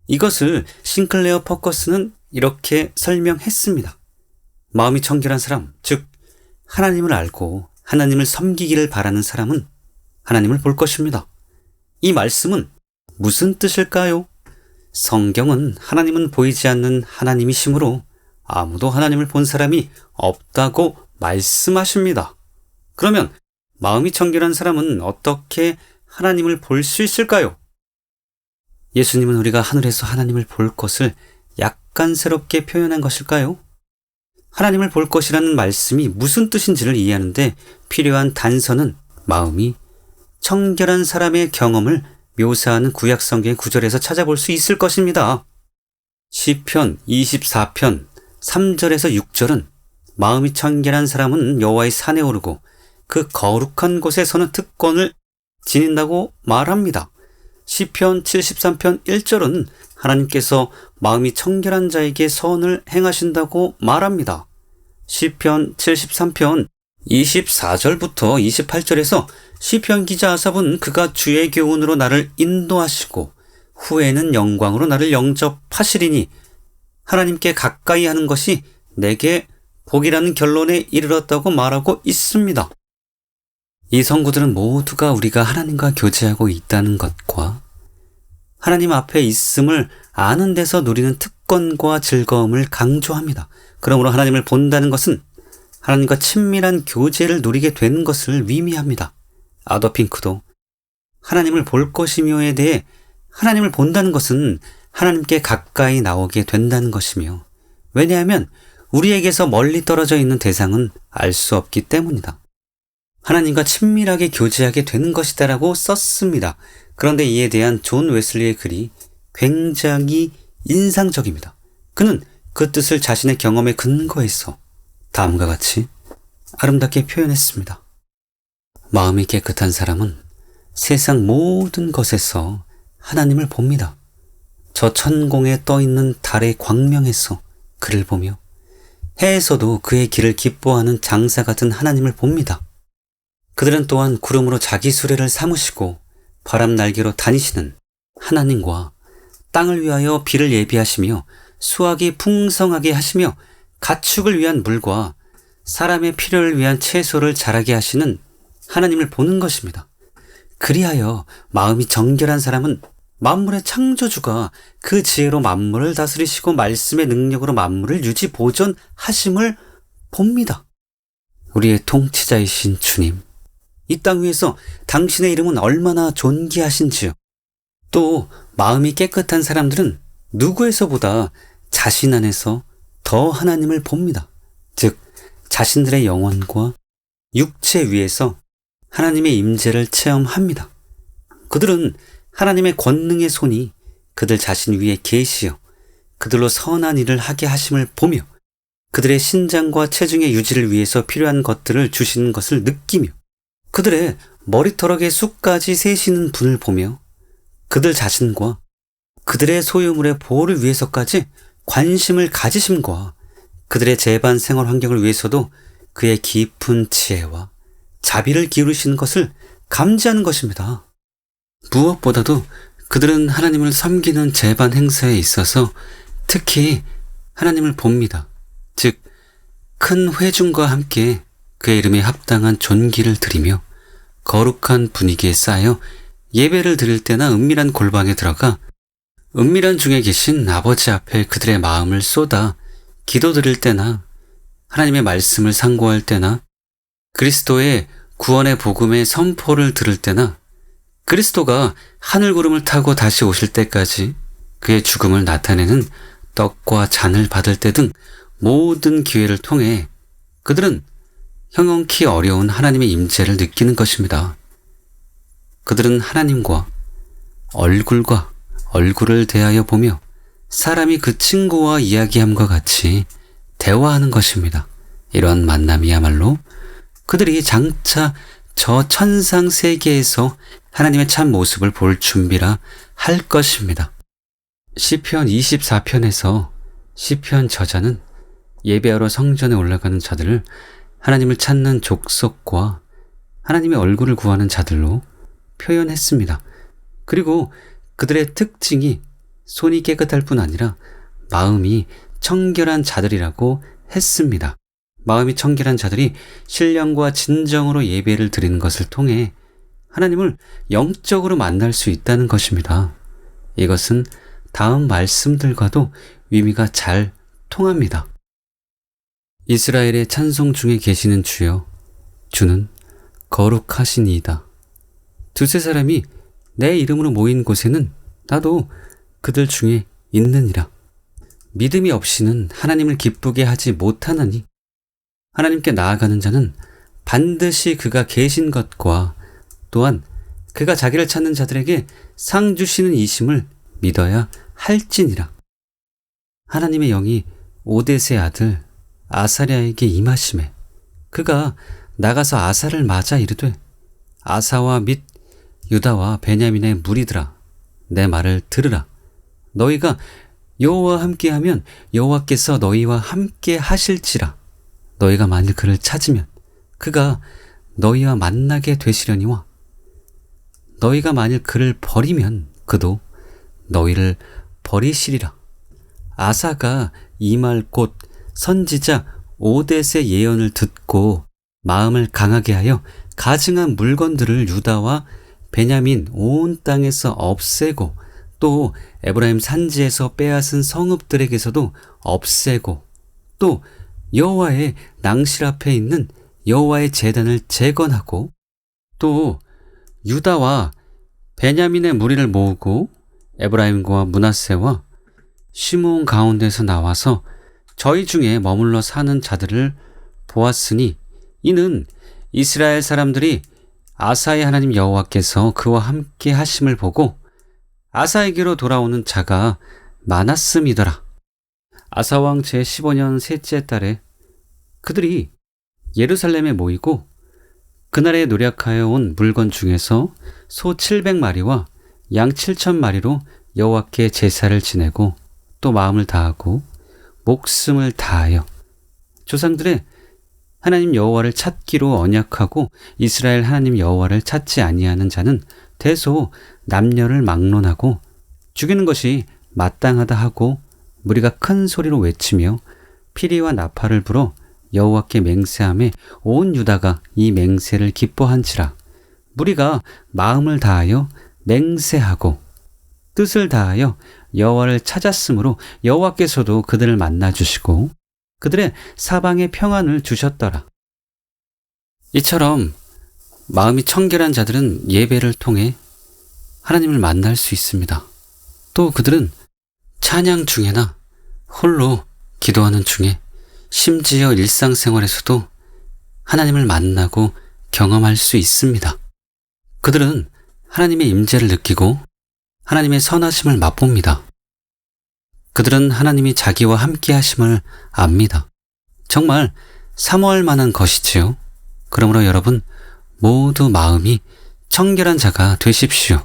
[SPEAKER 1] 이것을 싱클레어 퍼커스는 이렇게 설명했습니다. 마음이 청결한 사람, 즉 하나님을 알고 하나님을 섬기기를 바라는 사람은 하나님을 볼 것입니다. 이 말씀은 무슨 뜻일까요? 성경은 하나님은 보이지 않는 하나님이시므로 아무도 하나님을 본 사람이 없다고 말씀하십니다. 그러면 마음이 청결한 사람은 어떻게 하나님을 볼 수 있을까요? 예수님은 우리가 하늘에서 하나님을 볼 것을 약간스럽게 표현한 것일까요? 하나님을 볼 것이라는 말씀이 무슨 뜻인지를 이해하는데 필요한 단서는 마음이 청결한 사람의 경험을 묘사하는 구약 성경의 구절에서 찾아볼 수 있을 것입니다. 시편 24편 3절에서 6절은 마음이 청결한 사람은 여호와의 산에 오르고 그 거룩한 곳에 서는 특권을 지닌다고 말합니다. 시편 73편 1절은 하나님께서 마음이 청결한 자에게 선을 행하신다고 말합니다. 시편 73편 24절부터 28절에서 시편 기자 아삽은 그가 주의 교훈으로 나를 인도하시고 후에는 영광으로 나를 영접하시리니 하나님께 가까이 하는 것이 내게 복이라는 결론에 이르렀다고 말하고 있습니다. 이 성구들은 모두가 우리가 하나님과 교제하고 있다는 것과 하나님 앞에 있음을 아는 데서 누리는 특권과 즐거움을 강조합니다. 그러므로 하나님을 본다는 것은 하나님과 친밀한 교제를 누리게 되는 것을 의미합니다. 아더 핑크도 하나님을 볼 것이며에 대해 하나님을 본다는 것은 하나님께 가까이 나오게 된다는 것이며 왜냐하면 우리에게서 멀리 떨어져 있는 대상은 알 수 없기 때문이다. 하나님과 친밀하게 교제하게 되는 것이다라고 썼습니다. 그런데 이에 대한 존 웨슬리의 글이 굉장히 인상적입니다. 그는 그 뜻을 자신의 경험에 근거해서 다음과 같이 아름답게 표현했습니다. 마음이 깨끗한 사람은 세상 모든 것에서 하나님을 봅니다. 저 천공에 떠있는 달의 광명에서 그를 보며 해에서도 그의 길을 기뻐하는 장사 같은 하나님을 봅니다. 그들은 또한 구름으로 자기 수레를 삼으시고 바람 날개로 다니시는 하나님과 땅을 위하여 비를 예비하시며 수확이 풍성하게 하시며 가축을 위한 물과 사람의 필요를 위한 채소를 자라게 하시는 하나님을 보는 것입니다. 그리하여 마음이 정결한 사람은 만물의 창조주가 그 지혜로 만물을 다스리시고 말씀의 능력으로 만물을 유지 보존하심을 봅니다. 우리의 통치자이신 주님, 이 땅 위에서 당신의 이름은 얼마나 존귀하신지요. 또 마음이 깨끗한 사람들은 누구에서보다 자신 안에서 더 하나님을 봅니다. 즉 자신들의 영혼과 육체 위에서 하나님의 임재를 체험합니다. 그들은 하나님의 권능의 손이 그들 자신 위에 계시어 그들로 선한 일을 하게 하심을 보며 그들의 신장과 체중의 유지를 위해서 필요한 것들을 주시는 것을 느끼며 그들의 머리털럭의 쑥까지 세시는 분을 보며 그들 자신과 그들의 소유물의 보호를 위해서까지 관심을 가지심과 그들의 재반 생활 환경을 위해서도 그의 깊은 지혜와 자비를 기울이시는 것을 감지하는 것입니다. 무엇보다도 그들은 하나님을 섬기는 재반 행사에 있어서 특히 하나님을 봅니다. 즉, 큰 회중과 함께 그의 이름에 합당한 존귀를 드리며 거룩한 분위기에 쌓여 예배를 드릴 때나 은밀한 골방에 들어가 은밀한 중에 계신 아버지 앞에 그들의 마음을 쏟아 기도 드릴 때나 하나님의 말씀을 상고할 때나 그리스도의 구원의 복음의 선포를 들을 때나 그리스도가 하늘 구름을 타고 다시 오실 때까지 그의 죽음을 나타내는 떡과 잔을 받을 때 등 모든 기회를 통해 그들은 형용키 어려운 하나님의 임재를 느끼는 것입니다. 그들은 하나님과 얼굴을 대하여 보며 사람이 그 친구와 이야기함과 같이 대화하는 것입니다. 이러한 만남이야말로 그들이 장차 저 천상 세계에서 하나님의 참 모습을 볼 준비라 할 것입니다. 시편 24편에서 시편 저자는 예배하러 성전에 올라가는 자들을 하나님을 찾는 족속과 하나님의 얼굴을 구하는 자들로 표현했습니다. 그리고 그들의 특징이 손이 깨끗할 뿐 아니라 마음이 청결한 자들이라고 했습니다. 마음이 청결한 자들이 신령과 진정으로 예배를 드리는 것을 통해 하나님을 영적으로 만날 수 있다는 것입니다. 이것은 다음 말씀들과도 의미가 잘 통합니다. 이스라엘의 찬송 중에 계시는 주여, 주는 거룩하시니이다. 두세 사람이 내 이름으로 모인 곳에는 나도 그들 중에 있느니라. 믿음이 없이는 하나님을 기쁘게 하지 못하나니 하나님께 나아가는 자는 반드시 그가 계신 것과 또한 그가 자기를 찾는 자들에게 상 주시는 이심을 믿어야 할지니라. 하나님의 영이 오뎃의 아들 아사랴에게 임하심에 그가 나가서 아사를 맞아 이르되 아사와 및 유다와 베냐민의 무리들아, 내 말을 들으라. 너희가 여호와와 함께하면 여호와께서 너희와 함께 하실지라. 너희가 만일 그를 찾으면 그가 너희와 만나게 되시려니와 너희가 만일 그를 버리면 그도 너희를 버리시리라. 아사가 이 말 곧 선지자 오뎃의 예언을 듣고 마음을 강하게 하여 가증한 물건들을 유다와 베냐민 온 땅에서 없애고 또 에브라임 산지에서 빼앗은 성읍들에게서도 없애고 또 여호와의 낭실 앞에 있는 여호와의 제단을 재건하고 또 유다와 베냐민의 무리를 모으고 에브라임과 므낫세와 시므온 가운데서 나와서 저희 중에 머물러 사는 자들을 보았으니 이는 이스라엘 사람들이 아사의 하나님 여호와께서 그와 함께 하심을 보고 아사에게로 돌아오는 자가 많았음이더라. 아사왕 제15년 셋째 달에 그들이 예루살렘에 모이고 그날에 노력하여 온 물건 중에서 소 700마리와 양 7,000마리로 여호와께 제사를 지내고 또 마음을 다하고 목숨을 다하여 조상들의 하나님 여호와를 찾기로 언약하고 이스라엘 하나님 여호와를 찾지 아니하는 자는 대소 남녀를 막론하고 죽이는 것이 마땅하다 하고 무리가 큰 소리로 외치며 피리와 나팔을 불어 여호와께 맹세하며 온 유다가 이 맹세를 기뻐한지라. 무리가 마음을 다하여 맹세하고 뜻을 다하여 여호와를 찾았으므로 여호와께서도 그들을 만나 주시고 그들의 사방에 평안을 주셨더라. 이처럼 마음이 청결한 자들은 예배를 통해 하나님을 만날 수 있습니다. 또 그들은 찬양 중에나 홀로 기도하는 중에 심지어 일상생활에서도 하나님을 만나고 경험할 수 있습니다. 그들은 하나님의 임재를 느끼고 하나님의 선하심을 맛봅니다. 그들은 하나님이 자기와 함께 하심을 압니다. 정말 사모할 만한 것이지요. 그러므로 여러분 모두 마음이 청결한 자가 되십시오.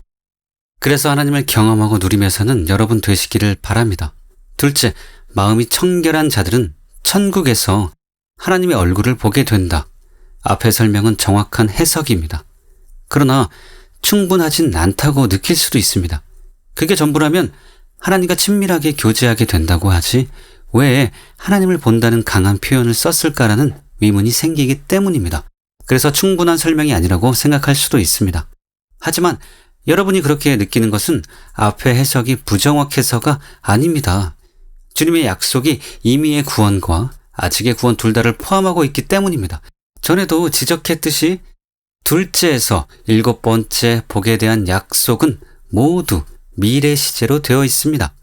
[SPEAKER 1] 그래서 하나님을 경험하고 누리며 사는 여러분 되시기를 바랍니다. 둘째, 마음이 청결한 자들은 천국에서 하나님의 얼굴을 보게 된다. 앞의 설명은 정확한 해석입니다. 그러나 충분하진 않다고 느낄 수도 있습니다. 그게 전부라면 하나님과 친밀하게 교제하게 된다고 하지 왜 하나님을 본다는 강한 표현을 썼을까라는 의문이 생기기 때문입니다. 그래서 충분한 설명이 아니라고 생각할 수도 있습니다. 하지만 여러분이 그렇게 느끼는 것은 앞의 해석이 부정확해서가 아닙니다. 주님의 약속이 임의의 구원과 아직의 구원 둘 다를 포함하고 있기 때문입니다. 전에도 지적했듯이 둘째에서 7번째 복에 대한 약속은 모두 미래 시제로 되어 있습니다.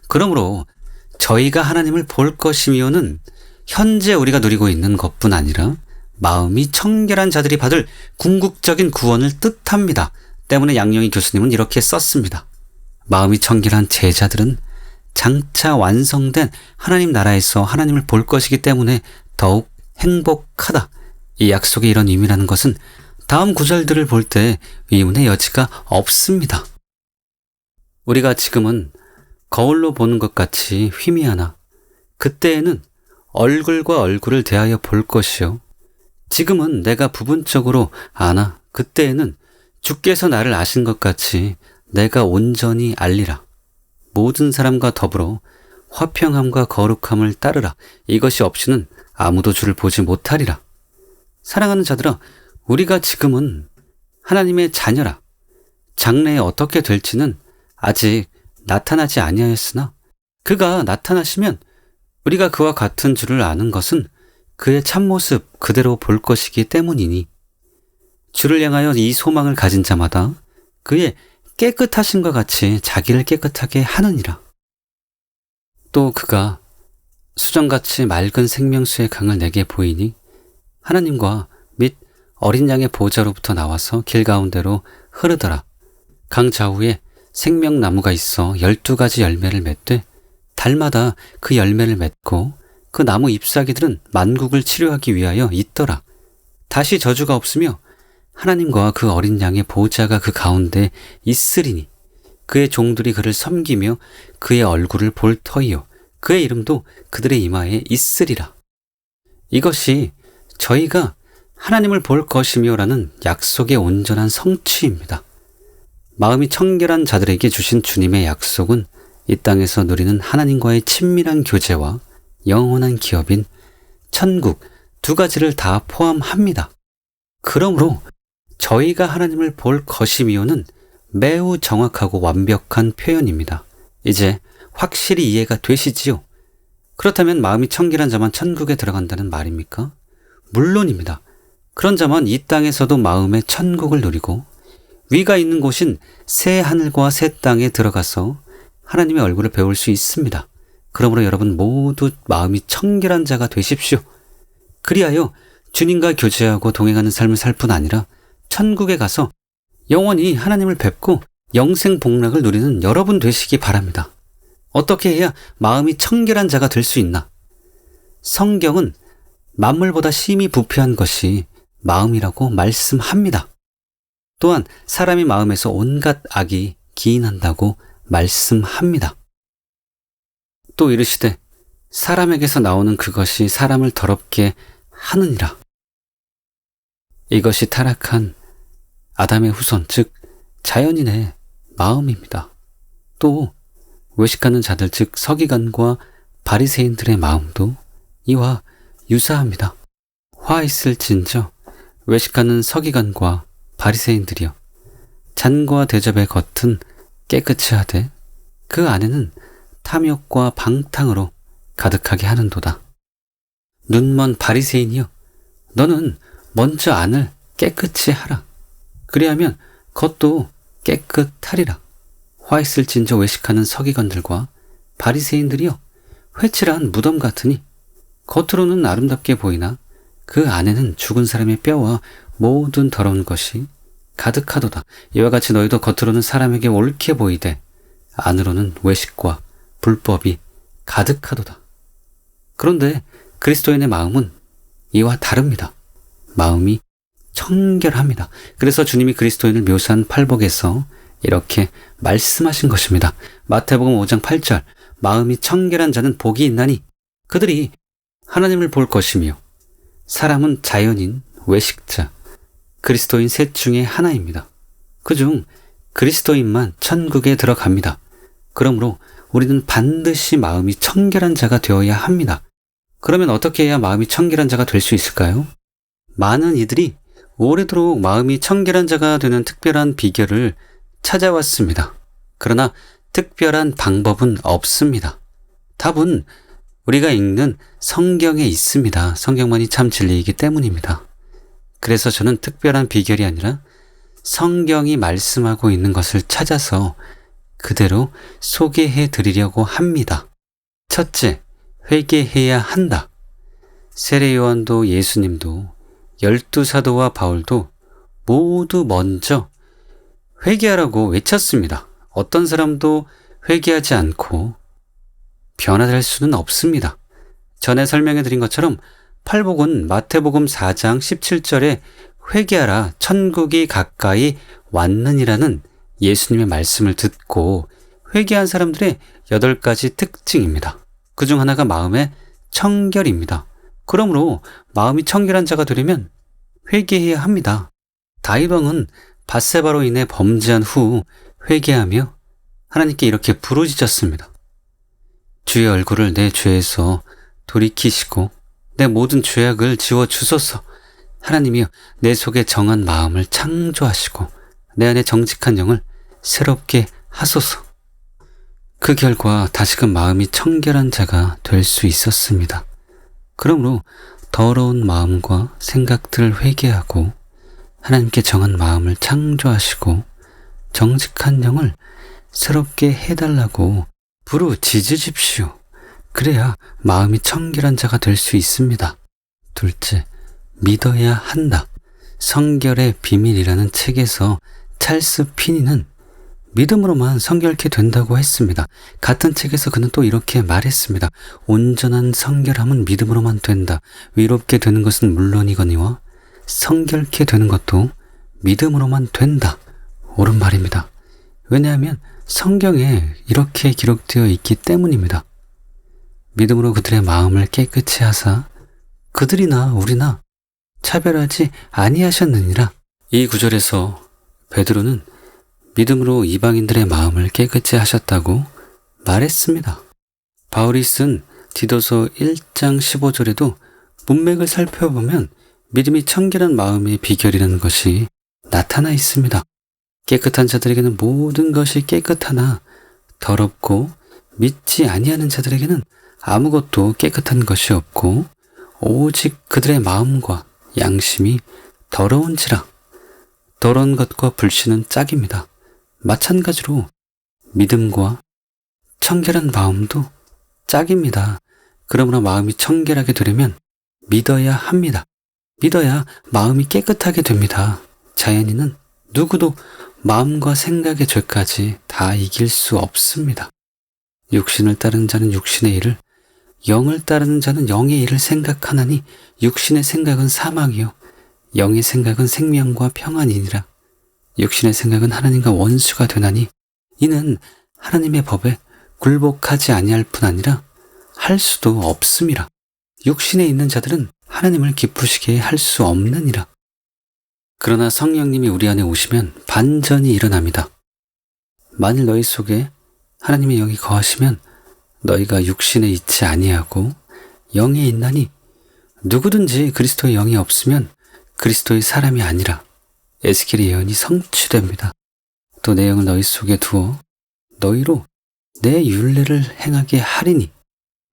[SPEAKER 1] 그러므로 저희가 하나님을 볼 것이며는 현재 우리가 누리고 있는 것뿐 아니라 마음이 청결한 자들이 받을 궁극적인 구원을 뜻합니다. 때문에 양영희 교수님은 이렇게 썼습니다. 마음이 청결한 제자들은 장차 완성된 하나님 나라에서 하나님을 볼 것이기 때문에 더욱 행복하다. 이 약속의 이런 의미라는 것은 다음 구절들을 볼 때 의문의 여지가 없습니다. 우리가 지금은 거울로 보는 것 같이 희미하나 그때에는 얼굴과 얼굴을 대하여 볼 것이요. 지금은 내가 부분적으로 아나 그때에는 주께서 나를 아신 것 같이 내가 온전히 알리라. 모든 사람과 더불어 화평함과 거룩함을 따르라. 이것이 없이는 아무도 주를 보지 못하리라. 사랑하는 자들아, 우리가 지금은 하나님의 자녀라. 장래에 어떻게 될지는 아직 나타나지 아니하였으나 그가 나타나시면 우리가 그와 같은 줄을 아는 것은 그의 참모습 그대로 볼 것이기 때문이니 주를 향하여 이 소망을 가진 자마다 그의 깨끗하심과 같이 자기를 깨끗하게 하느니라. 또 그가 수정같이 맑은 생명수의 강을 내게 보이니 하나님과 및 어린 양의 보좌로부터 나와서 길 가운데로 흐르더라. 강 좌우에 생명나무가 있어 12가지 열매를 맺되 달마다 그 열매를 맺고 그 나무 잎사귀들은 만국을 치료하기 위하여 있더라. 다시 저주가 없으며 하나님과 그 어린 양의 보좌가 그 가운데 있으리니 그의 종들이 그를 섬기며 그의 얼굴을 볼 터이요 그의 이름도 그들의 이마에 있으리라. 이것이 저희가 하나님을 볼 것이며라는 약속의 온전한 성취입니다. 마음이 청결한 자들에게 주신 주님의 약속은 이 땅에서 누리는 하나님과의 친밀한 교제와 영원한 기업인 천국 두 가지를 다 포함합니다. 그러므로 저희가 하나님을 볼 것이며는 매우 정확하고 완벽한 표현입니다. 이제 확실히 이해가 되시지요? 그렇다면 마음이 청결한 자만 천국에 들어간다는 말입니까? 물론입니다. 그런 자만 이 땅에서도 마음의 천국을 누리고 위가 있는 곳인 새 하늘과 새 땅에 들어가서 하나님의 얼굴을 배울 수 있습니다. 그러므로 여러분 모두 마음이 청결한 자가 되십시오. 그리하여 주님과 교제하고 동행하는 삶을 살 뿐 아니라 천국에 가서 영원히 하나님을 뵙고 영생 복락을 누리는 여러분 되시기 바랍니다. 어떻게 해야 마음이 청결한 자가 될 수 있나? 성경은 만물보다 심히 부패한 것이 마음이라고 말씀합니다. 또한 사람의 마음에서 온갖 악이 기인한다고 말씀합니다. 또 이르시되 사람에게서 나오는 그것이 사람을 더럽게 하느니라. 이것이 타락한 아담의 후손, 즉 자연인의 마음입니다. 또 외식하는 자들, 즉 서기관과 바리새인들의 마음도 이와 유사합니다. 화 있을진저 외식하는 서기관과 바리새인들이여 잔과 대접의 겉은 깨끗이 하되 그 안에는 탐욕과 방탕으로 가득하게 하는도다. 눈먼 바리새인이여 너는 먼저 안을 깨끗이 하라. 그리하면 겉도 깨끗하리라. 화 있을진저 외식하는 서기관들과 바리새인들이여, 회칠한 무덤 같으니 겉으로는 아름답게 보이나 그 안에는 죽은 사람의 뼈와 모든 더러운 것이 가득하도다. 이와 같이 너희도 겉으로는 사람에게 옳게 보이되 안으로는 외식과 불법이 가득하도다. 그런데 그리스도인의 마음은 이와 다릅니다. 마음이 청결합니다. 그래서 주님이 그리스도인을 묘사한 팔복에서 이렇게 말씀하신 것입니다. 마태복음 5장 8절, 마음이 청결한 자는 복이 있나니 그들이 하나님을 볼 것이며, 사람은 자연인, 외식자, 그리스도인 셋 중에 하나입니다. 그중 그리스도인만 천국에 들어갑니다. 그러므로 우리는 반드시 마음이 청결한 자가 되어야 합니다. 그러면 어떻게 해야 마음이 청결한 자가 될 수 있을까요? 많은 이들이 오래도록 마음이 청결한 자가 되는 특별한 비결을 찾아왔습니다. 그러나 특별한 방법은 없습니다. 답은 우리가 읽는 성경에 있습니다. 성경만이 참 진리이기 때문입니다. 그래서 저는 특별한 비결이 아니라 성경이 말씀하고 있는 것을 찾아서 그대로 소개해 드리려고 합니다. 첫째, 회개해야 한다. 세례 요한도 예수님도 12사도와 바울도 모두 먼저 회개하라고 외쳤습니다. 어떤 사람도 회개하지 않고 변화될 수는 없습니다. 전에 설명해 드린 것처럼 팔복은 마태복음 4장 17절에 회개하라 천국이 가까이 왔느니라는 예수님의 말씀을 듣고 회개한 사람들의 8가지 특징입니다. 그중 하나가 마음의 청결입니다. 그러므로 마음이 청결한 자가 되려면 회개해야 합니다. 다윗 왕은 밧세바로 인해 범죄한 후 회개하며 하나님께 이렇게 부르짖었습니다. 주의 얼굴을 내 죄에서 돌이키시고 내 모든 죄악을 지워주소서. 하나님이여, 내 속에 정한 마음을 창조하시고 내 안에 정직한 영을 새롭게 하소서. 그 결과 다시금 마음이 청결한 자가 될 수 있었습니다. 그러므로 더러운 마음과 생각들을 회개하고 하나님께 정한 마음을 창조하시고 정직한 영을 새롭게 해달라고 부르짖으십시오. 그래야 마음이 청결한 자가 될 수 있습니다. 둘째, 믿어야 한다. 성결의 비밀이라는 책에서 찰스 피니는 믿음으로만 성결케 된다고 했습니다. 같은 책에서 그는 또 이렇게 말했습니다. 온전한 성결함은 믿음으로만 된다. 위롭게 되는 것은 물론이거니와 성결케 되는 것도 믿음으로만 된다. 옳은 말입니다. 왜냐하면 성경에 이렇게 기록되어 있기 때문입니다. 믿음으로 그들의 마음을 깨끗이 하사 그들이나 우리나 차별하지 아니하셨느니라. 이 구절에서 베드로는 믿음으로 이방인들의 마음을 깨끗이 하셨다고 말했습니다. 바울이 쓴 디도서 1장 15절에도 문맥을 살펴보면 믿음이 청결한 마음의 비결이라는 것이 나타나 있습니다. 깨끗한 자들에게는 모든 것이 깨끗하나 더럽고 믿지 아니하는 자들에게는 아무것도 깨끗한 것이 없고 오직 그들의 마음과 양심이 더러운지라. 더러운 것과 불신은 짝입니다. 마찬가지로 믿음과 청결한 마음도 짝입니다. 그러므로 마음이 청결하게 되려면 믿어야 합니다. 믿어야 마음이 깨끗하게 됩니다. 자연인은 누구도 마음과 생각의 죄까지 다 이길 수 없습니다. 육신을 따르는 자는 육신의 일을, 영을 따르는 자는 영의 일을 생각하나니 육신의 생각은 사망이요 영의 생각은 생명과 평안이니라. 육신의 생각은 하나님과 원수가 되나니 이는 하나님의 법에 굴복하지 아니할 뿐 아니라 할 수도 없음이라. 육신에 있는 자들은 하나님을 기쁘시게 할 수 없느니라. 그러나 성령님이 우리 안에 오시면 반전이 일어납니다. 만일 너희 속에 하나님의 영이 거하시면 너희가 육신에 있지 아니하고 영에 있나니 누구든지 그리스도의 영이 없으면 그리스도의 사람이 아니라. 에스겔의 예언이 성취됩니다. 또 내 영을 너희 속에 두어 너희로 내 율례를 행하게 하리니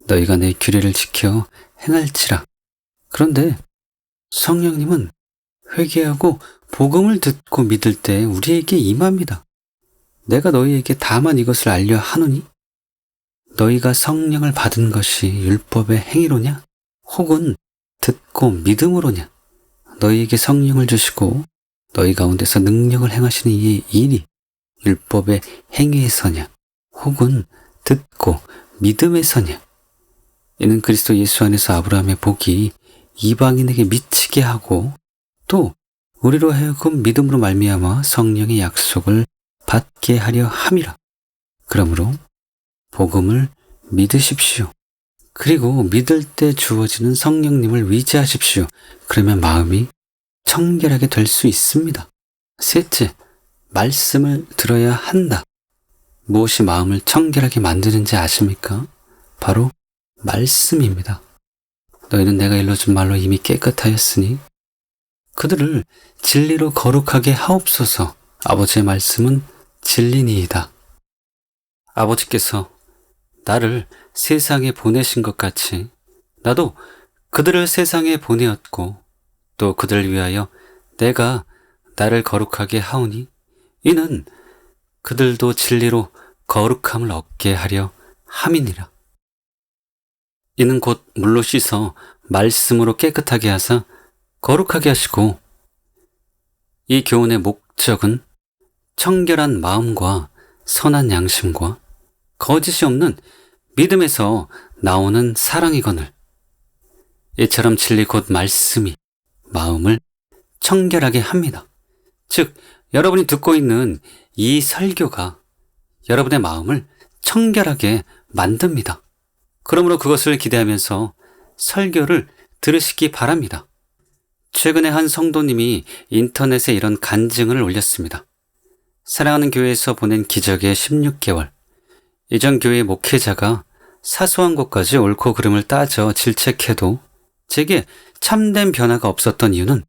[SPEAKER 1] 너희가 내 규례를 지켜 행할지라. 그런데 성령님은 회개하고 복음을 듣고 믿을 때 우리에게 임합니다. 내가 너희에게 다만 이것을 알려 하노니 너희가 성령을 받은 것이 율법의 행위로냐? 혹은 듣고 믿음으로냐? 너희에게 성령을 주시고 너희 가운데서 능력을 행하시는 이의 일이 율법의 행위에서냐? 혹은 듣고 믿음에서냐? 이는 그리스도 예수 안에서 아브라함의 복이 이방인에게 미치게 하고 또 우리로 하여금 믿음으로 말미암아 성령의 약속을 받게 하려 함이라. 그러므로 복음을 믿으십시오. 그리고 믿을 때 주어지는 성령님을 의지하십시오. 그러면 마음이 청결하게 될 수 있습니다. 셋째, 말씀을 들어야 한다. 무엇이 마음을 청결하게 만드는지 아십니까? 바로 말씀입니다. 너희는 내가 일러준 말로 이미 깨끗하였으니 그들을 진리로 거룩하게 하옵소서. 아버지의 말씀은 진리니이다. 아버지께서 나를 세상에 보내신 것 같이 나도 그들을 세상에 보내었고 또 그들을 위하여 내가 나를 거룩하게 하오니 이는 그들도 진리로 거룩함을 얻게 하려 함이니라. 이는 곧 물로 씻어 말씀으로 깨끗하게 하사 거룩하게 하시고 이 교훈의 목적은 청결한 마음과 선한 양심과 거짓이 없는 믿음에서 나오는 사랑이거늘 이처럼 진리 곧 말씀이 마음을 청결하게 합니다. 즉 여러분이 듣고 있는 이 설교가 여러분의 마음을 청결하게 만듭니다. 그러므로 그것을 기대하면서 설교를 들으시기 바랍니다. 최근에 한 성도님이 인터넷에 이런 간증을 올렸습니다. 사랑하는 교회에서 보낸 기적의 16개월. 이전 교회 목회자가 사소한 것까지 옳고 그름을 따져 질책해도 제게 참된 변화가 없었던 이유는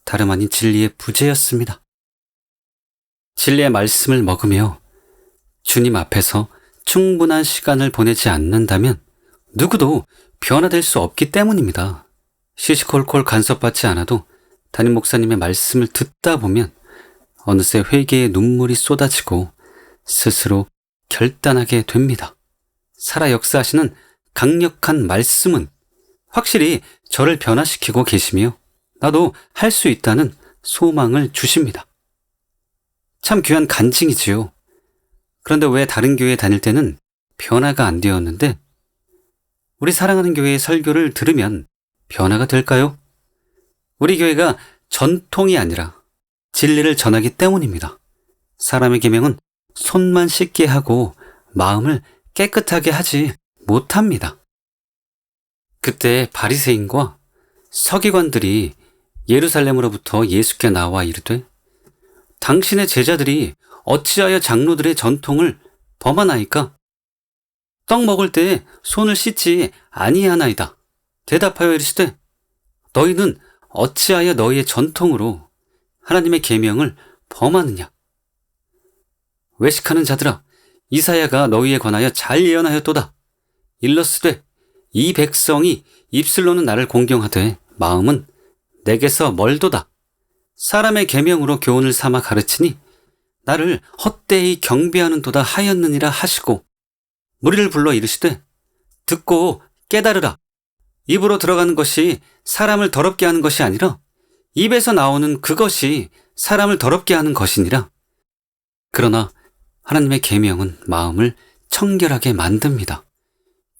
[SPEAKER 1] 다름 아닌 진리의 부재였습니다. 진리의 말씀을 먹으며 주님 앞에서 충분한 시간을 보내지 않는다면 누구도 변화될 수 없기 때문입니다. 시시콜콜 간섭받지 않아도 담임 목사님의 말씀을 듣다 보면 어느새 회개의 눈물이 쏟아지고 스스로 결단하게 됩니다. 살아 역사하시는 강력한 말씀은 확실히 저를 변화시키고 계시며 나도 할 수 있다는 소망을 주십니다. 참 귀한 간증이지요. 그런데 왜 다른 교회에 다닐 때는 변화가 안 되었는데 우리 사랑하는 교회의 설교를 들으면 변화가 될까요? 우리 교회가 전통이 아니라 진리를 전하기 때문입니다. 사람의 계명은 손만 씻게 하고 마음을 깨끗하게 하지 못합니다. 그때 바리새인과 서기관들이 예루살렘으로부터 예수께 나와 이르되 당신의 제자들이 어찌하여 장로들의 전통을 범하나이까? 떡 먹을 때 손을 씻지 아니하나이다. 대답하여 이르시되 너희는 어찌하여 너희의 전통으로 하나님의 계명을 범하느냐? 외식하는 자들아, 이사야가 너희에 관하여 잘 예언하였도다. 일러스되 이 백성이 입술로는 나를 공경하되 마음은 내게서 멀도다. 사람의 계명으로 교훈을 삼아 가르치니 나를 헛되이 경배하는도다 하였느니라 하시고 무리를 불러 이르시되 듣고 깨달으라. 입으로 들어가는 것이 사람을 더럽게 하는 것이 아니라 입에서 나오는 그것이 사람을 더럽게 하는 것이니라. 그러나 하나님의 계명은 마음을 청결하게 만듭니다.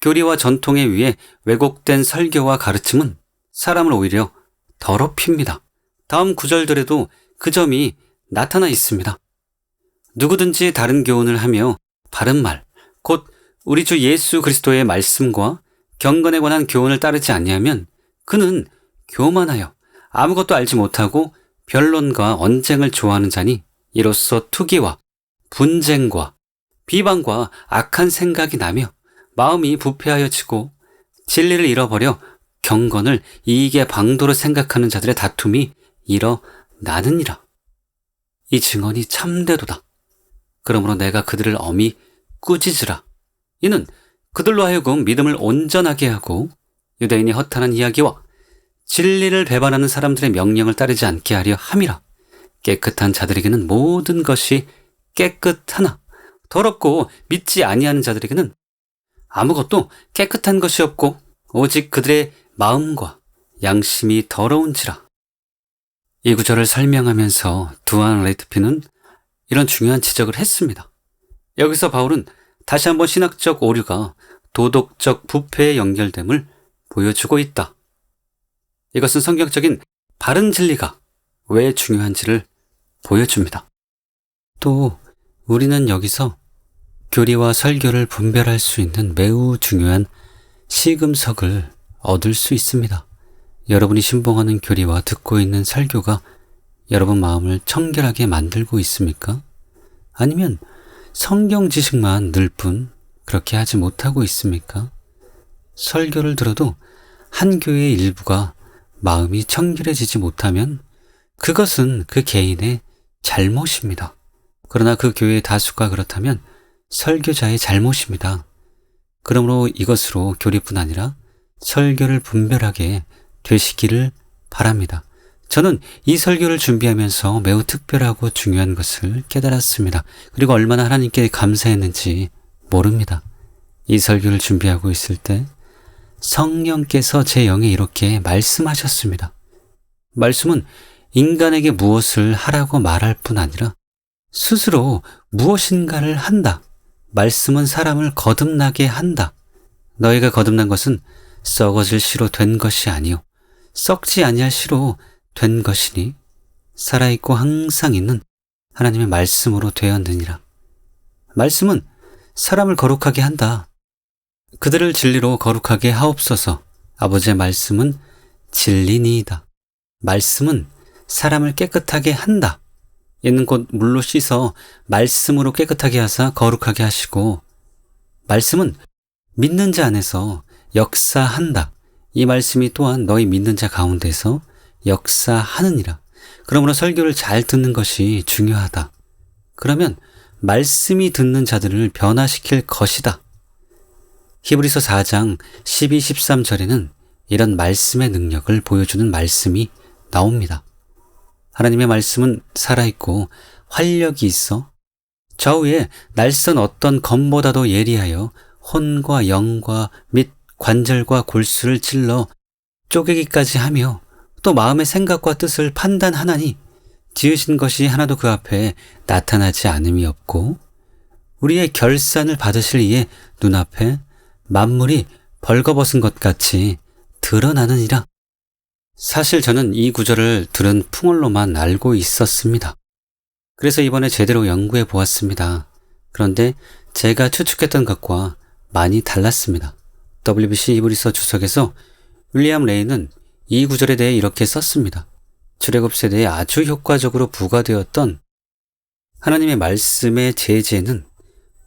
[SPEAKER 1] 교리와 전통에 의해 왜곡된 설교와 가르침은 사람을 오히려 더럽힙니다. 다음 구절들에도 그 점이 나타나 있습니다. 누구든지 다른 교훈을 하며 바른 말, 곧 우리 주 예수 그리스도의 말씀과 경건에 관한 교훈을 따르지 아니하면 그는 교만하여 아무것도 알지 못하고 변론과 언쟁을 좋아하는 자니 이로써 투기와 분쟁과 비방과 악한 생각이 나며 마음이 부패하여지고 진리를 잃어버려 경건을 이익의 방도로 생각하는 자들의 다툼이 일어나느니라. 이 증언이 참되도다. 그러므로 내가 그들을 엄히 꾸짖으라. 이는 그들로 하여금 믿음을 온전하게 하고 유대인이 허탄한 이야기와 진리를 배반하는 사람들의 명령을 따르지 않게 하려 함이라. 깨끗한 자들에게는 모든 것이 깨끗하나 더럽고 믿지 아니하는 자들에게는 아무것도 깨끗한 것이 없고 오직 그들의 마음과 양심이 더러운지라. 이 구절을 설명하면서 두안 레이트피는 이런 중요한 지적을 했습니다. 여기서 바울은 다시 한번 신학적 오류가 도덕적 부패에 연결됨을 보여주고 있다. 이것은 성경적인 바른 진리가 왜 중요한지를 보여줍니다. 또 우리는 여기서 교리와 설교를 분별할 수 있는 매우 중요한 시금석을 얻을 수 있습니다. 여러분이 신봉하는 교리와 듣고 있는 설교가 여러분 마음을 청결하게 만들고 있습니까? 아니면 성경 지식만 늘 뿐 그렇게 하지 못하고 있습니까? 설교를 들어도 한 교회의 일부가 마음이 청결해지지 못하면 그것은 그 개인의 잘못입니다. 그러나 그 교회의 다수가 그렇다면 설교자의 잘못입니다. 그러므로 이것으로 교리뿐 아니라 설교를 분별하게 되시기를 바랍니다. 저는 이 설교를 준비하면서 매우 특별하고 중요한 것을 깨달았습니다. 그리고 얼마나 하나님께 감사했는지 모릅니다. 이 설교를 준비하고 있을 때 성령께서 제 영에 이렇게 말씀하셨습니다. 말씀은 인간에게 무엇을 하라고 말할 뿐 아니라 스스로 무엇인가를 한다. 말씀은 사람을 거듭나게 한다. 너희가 거듭난 것은 썩어질 씨로 된 것이 아니요 썩지 아니할 씨로 된 것이니 살아있고 항상 있는 하나님의 말씀으로 되었느니라. 말씀은 사람을 거룩하게 한다. 그들을 진리로 거룩하게 하옵소서. 아버지의 말씀은 진리니이다. 말씀은 사람을 깨끗하게 한다. 있는 곳 물로 씻어 말씀으로 깨끗하게 하사 거룩하게 하시고 말씀은 믿는 자 안에서 역사한다. 이 말씀이 또한 너희 믿는 자 가운데서 역사하느니라. 그러므로 설교를 잘 듣는 것이 중요하다. 그러면 말씀이 듣는 자들을 변화시킬 것이다. 히브리서 4장 12, 13절에는 이런 말씀의 능력을 보여주는 말씀이 나옵니다. 하나님의 말씀은 살아있고 활력이 있어 좌우에 날선 어떤 검보다도 예리하여 혼과 영과 및 관절과 골수를 찔러 쪼개기까지 하며 또 마음의 생각과 뜻을 판단하나니 지으신 것이 하나도 그 앞에 나타나지 않음이 없고 우리의 결산을 받으실 이의 눈앞에 만물이 벌거벗은 것 같이 드러나느니라. 사실 저는 이 구절을 들은 풍월로만 알고 있었습니다. 그래서 이번에 제대로 연구해 보았습니다. 그런데 제가 추측했던 것과 많이 달랐습니다. WBC 히브리서 주석에서 윌리엄 레이는 이 구절에 대해 이렇게 썼습니다. 출애굽 세대에 아주 효과적으로 부과되었던 하나님의 말씀의 제재는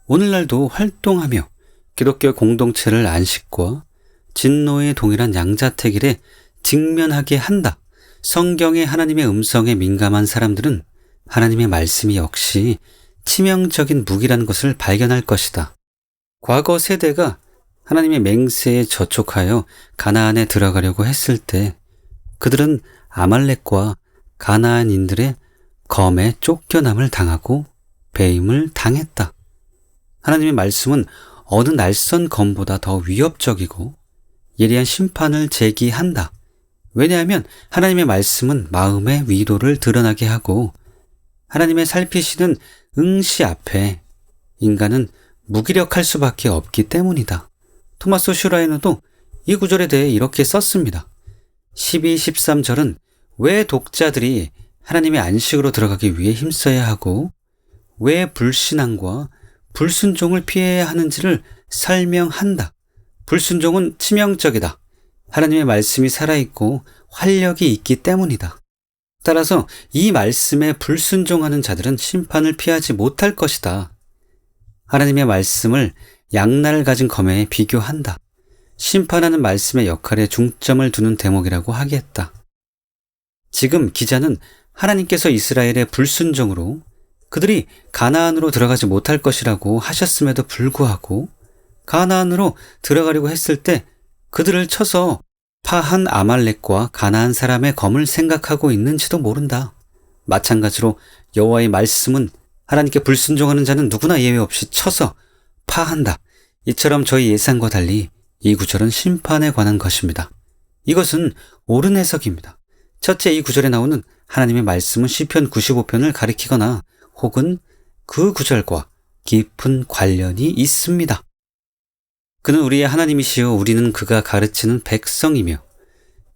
[SPEAKER 1] 오늘날도 활동하며 기독교 공동체를 안식과 진노의 동일한 양자택일에 직면하게 한다. 성경의 하나님의 음성에 민감한 사람들은 하나님의 말씀이 역시 치명적인 무기라는 것을 발견할 것이다. 과거 세대가 하나님의 맹세에 저촉하여 가나안에 들어가려고 했을 때 그들은 아말렉과 가나안인들의 검에 쫓겨남을 당하고 배임을 당했다. 하나님의 말씀은 어느 날선 검보다 더 위협적이고 예리한 심판을 제기한다. 왜냐하면 하나님의 말씀은 마음의 위로를 드러나게 하고 하나님의 살피시는 응시 앞에 인간은 무기력할 수밖에 없기 때문이다. 토마스 슈라이너도 이 구절에 대해 이렇게 썼습니다. 12, 13절은 왜 독자들이 하나님의 안식으로 들어가기 위해 힘써야 하고 왜 불신앙과 불순종을 피해야 하는지를 설명한다. 불순종은 치명적이다. 하나님의 말씀이 살아있고 활력이 있기 때문이다. 따라서 이 말씀에 불순종하는 자들은 심판을 피하지 못할 것이다. 하나님의 말씀을 양날을 가진 검에 비교한다. 심판하는 말씀의 역할에 중점을 두는 대목이라고 하겠다. 지금 기자는 하나님께서 이스라엘의 불순종으로 그들이 가나안으로 들어가지 못할 것이라고 하셨음에도 불구하고 가나안으로 들어가려고 했을 때 그들을 쳐서 파한 아말렉과 가나안 사람의 검을 생각하고 있는지도 모른다. 마찬가지로 여호와의 말씀은 하나님께 불순종하는 자는 누구나 예외 없이 쳐서 파한다. 이처럼 저희 예상과 달리 이 구절은 심판에 관한 것입니다. 이것은 옳은 해석입니다. 첫째, 이 구절에 나오는 하나님의 말씀은 시편 95편을 가리키거나 혹은 그 구절과 깊은 관련이 있습니다. 그는 우리의 하나님이시요 우리는 그가 가르치는 백성이며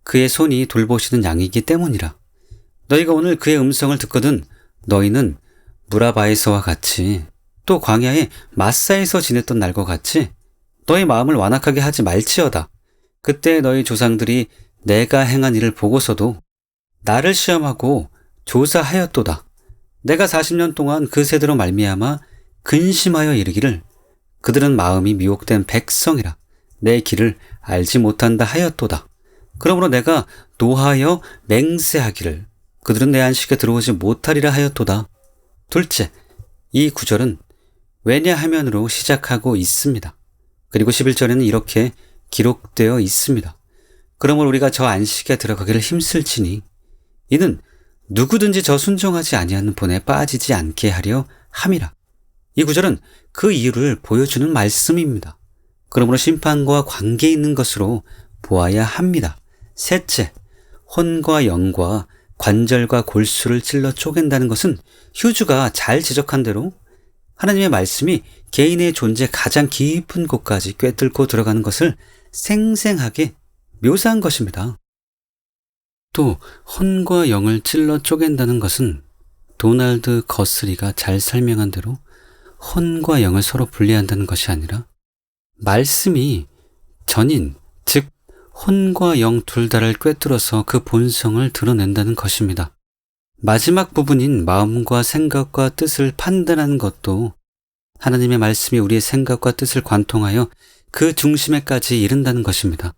[SPEAKER 1] 그의 손이 돌보시는 양이기 때문이라. 너희가 오늘 그의 음성을 듣거든 너희는 무라바에서와 같이 또 광야의 마사에서 지냈던 날과 같이 너희 마음을 완악하게 하지 말지어다. 그때 너희 조상들이 내가 행한 일을 보고서도 나를 시험하고 조사하였도다. 내가 40년 동안 그 세대로 말미암아 근심하여 이르기를 그들은 마음이 미혹된 백성이라 내 길을 알지 못한다 하였도다. 그러므로 내가 노하여 맹세하기를 그들은 내 안식에 들어오지 못하리라 하였도다. 둘째, 이 구절은 왜냐하면으로 시작하고 있습니다. 그리고 11절에는 이렇게 기록되어 있습니다. 그러므로 우리가 저 안식에 들어가기를 힘쓸지니 이는 누구든지 저 순종하지 아니하는 본에 빠지지 않게 하려 함이라. 이 구절은 그 이유를 보여주는 말씀입니다. 그러므로 심판과 관계 있는 것으로 보아야 합니다. 셋째, 혼과 영과 관절과 골수를 찔러 쪼갠다는 것은 휴즈가 잘 지적한 대로 하나님의 말씀이 개인의 존재 가장 깊은 곳까지 꿰뚫고 들어가는 것을 생생하게 묘사한 것입니다. 또 혼과 영을 찔러 쪼갠다는 것은 도널드 거스리가 잘 설명한 대로 혼과 영을 서로 분리한다는 것이 아니라 말씀이 전인, 즉 혼과 영 둘 다를 꿰뚫어서 그 본성을 드러낸다는 것입니다. 마지막 부분인 마음과 생각과 뜻을 판단하는 것도 하나님의 말씀이 우리의 생각과 뜻을 관통하여 그 중심에까지 이른다는 것입니다.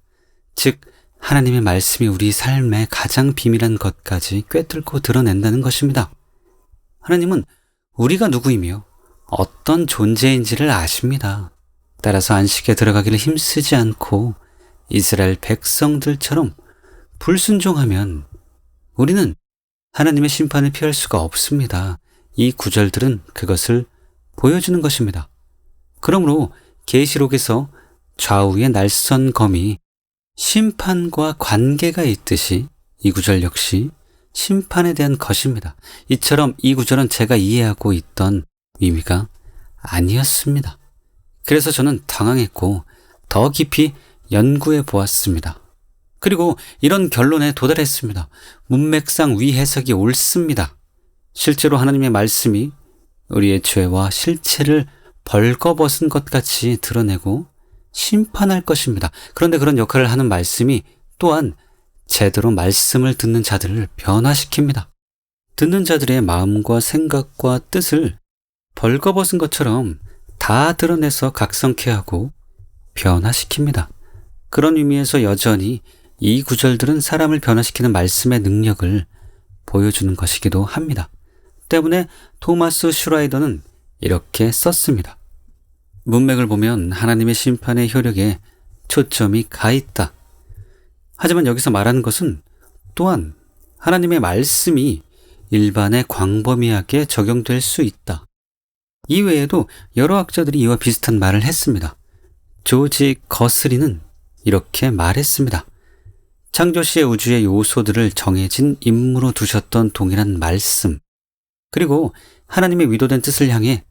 [SPEAKER 1] 즉 하나님의 말씀이 우리 삶의 가장 비밀한 것까지 꿰뚫고 드러낸다는 것입니다. 하나님은 우리가 누구이며 어떤 존재인지를 아십니다. 따라서 안식에 들어가기를 힘쓰지 않고 이스라엘 백성들처럼 불순종하면 우리는 하나님의 심판을 피할 수가 없습니다. 이 구절들은 그것을 보여주는 것입니다. 그러므로 계시록에서 좌우의 날선 검이 심판과 관계가 있듯이 이 구절 역시 심판에 대한 것입니다. 이처럼 이 구절은 제가 이해하고 있던 의미가 아니었습니다. 그래서 저는 당황했고 더 깊이 연구해 보았습니다. 그리고 이런 결론에 도달했습니다. 문맥상 위해석이 옳습니다. 실제로 하나님의 말씀이 우리의 죄와 실체를 벌거벗은 것 같이 드러내고 심판할 것입니다. 그런데 그런 역할을 하는 말씀이 또한 제대로 말씀을 듣는 자들을 변화시킵니다. 듣는 자들의 마음과 생각과 뜻을 벌거벗은 것처럼 다 드러내서 각성케 하고 변화시킵니다. 그런 의미에서 여전히 이 구절들은 사람을 변화시키는 말씀의 능력을 보여주는 것이기도 합니다. 때문에 토마스 슈라이더는 이렇게 썼습니다. 문맥을 보면 하나님의 심판의 효력에 초점이 가 있다. 하지만 여기서 말하는 것은 또한 하나님의 말씀이 일반에 광범위하게 적용될 수 있다. 이외에도 여러 학자들이 이와 비슷한 말을 했습니다. 조지 거스리는 이렇게 말했습니다. 창조시의 우주의 요소들을 정해진 임무로 두셨던 동일한 말씀, 그리고 하나님의 위도된 뜻을 향해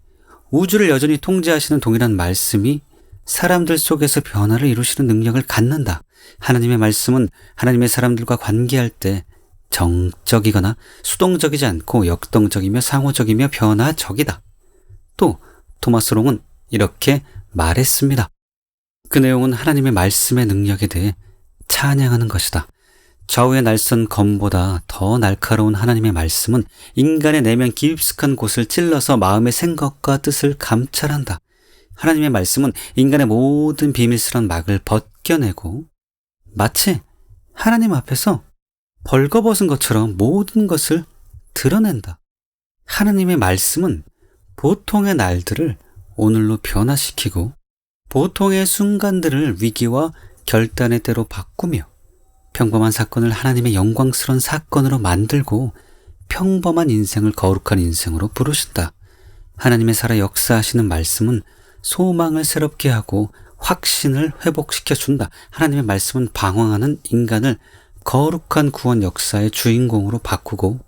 [SPEAKER 1] 우주를 여전히 통제하시는 동일한 말씀이 사람들 속에서 변화를 이루시는 능력을 갖는다. 하나님의 말씀은 하나님의 사람들과 관계할 때 정적이거나 수동적이지 않고 역동적이며 상호적이며 변화적이다. 또 토마스 롱은 이렇게 말했습니다. 그 내용은 하나님의 말씀의 능력에 대해 찬양하는 것이다. 좌우의 날선 검보다 더 날카로운 하나님의 말씀은 인간의 내면 깊숙한 곳을 찔러서 마음의 생각과 뜻을 감찰한다. 하나님의 말씀은 인간의 모든 비밀스러운 막을 벗겨내고 마치 하나님 앞에서 벌거벗은 것처럼 모든 것을 드러낸다. 하나님의 말씀은 보통의 날들을 오늘로 변화시키고 보통의 순간들을 위기와 결단의 때로 바꾸며 평범한 사건을 하나님의 영광스러운 사건으로 만들고 평범한 인생을 거룩한 인생으로 부르신다. 하나님의 살아 역사하시는 말씀은 소망을 새롭게 하고 확신을 회복시켜준다. 하나님의 말씀은 방황하는 인간을 거룩한 구원 역사의 주인공으로 바꾸고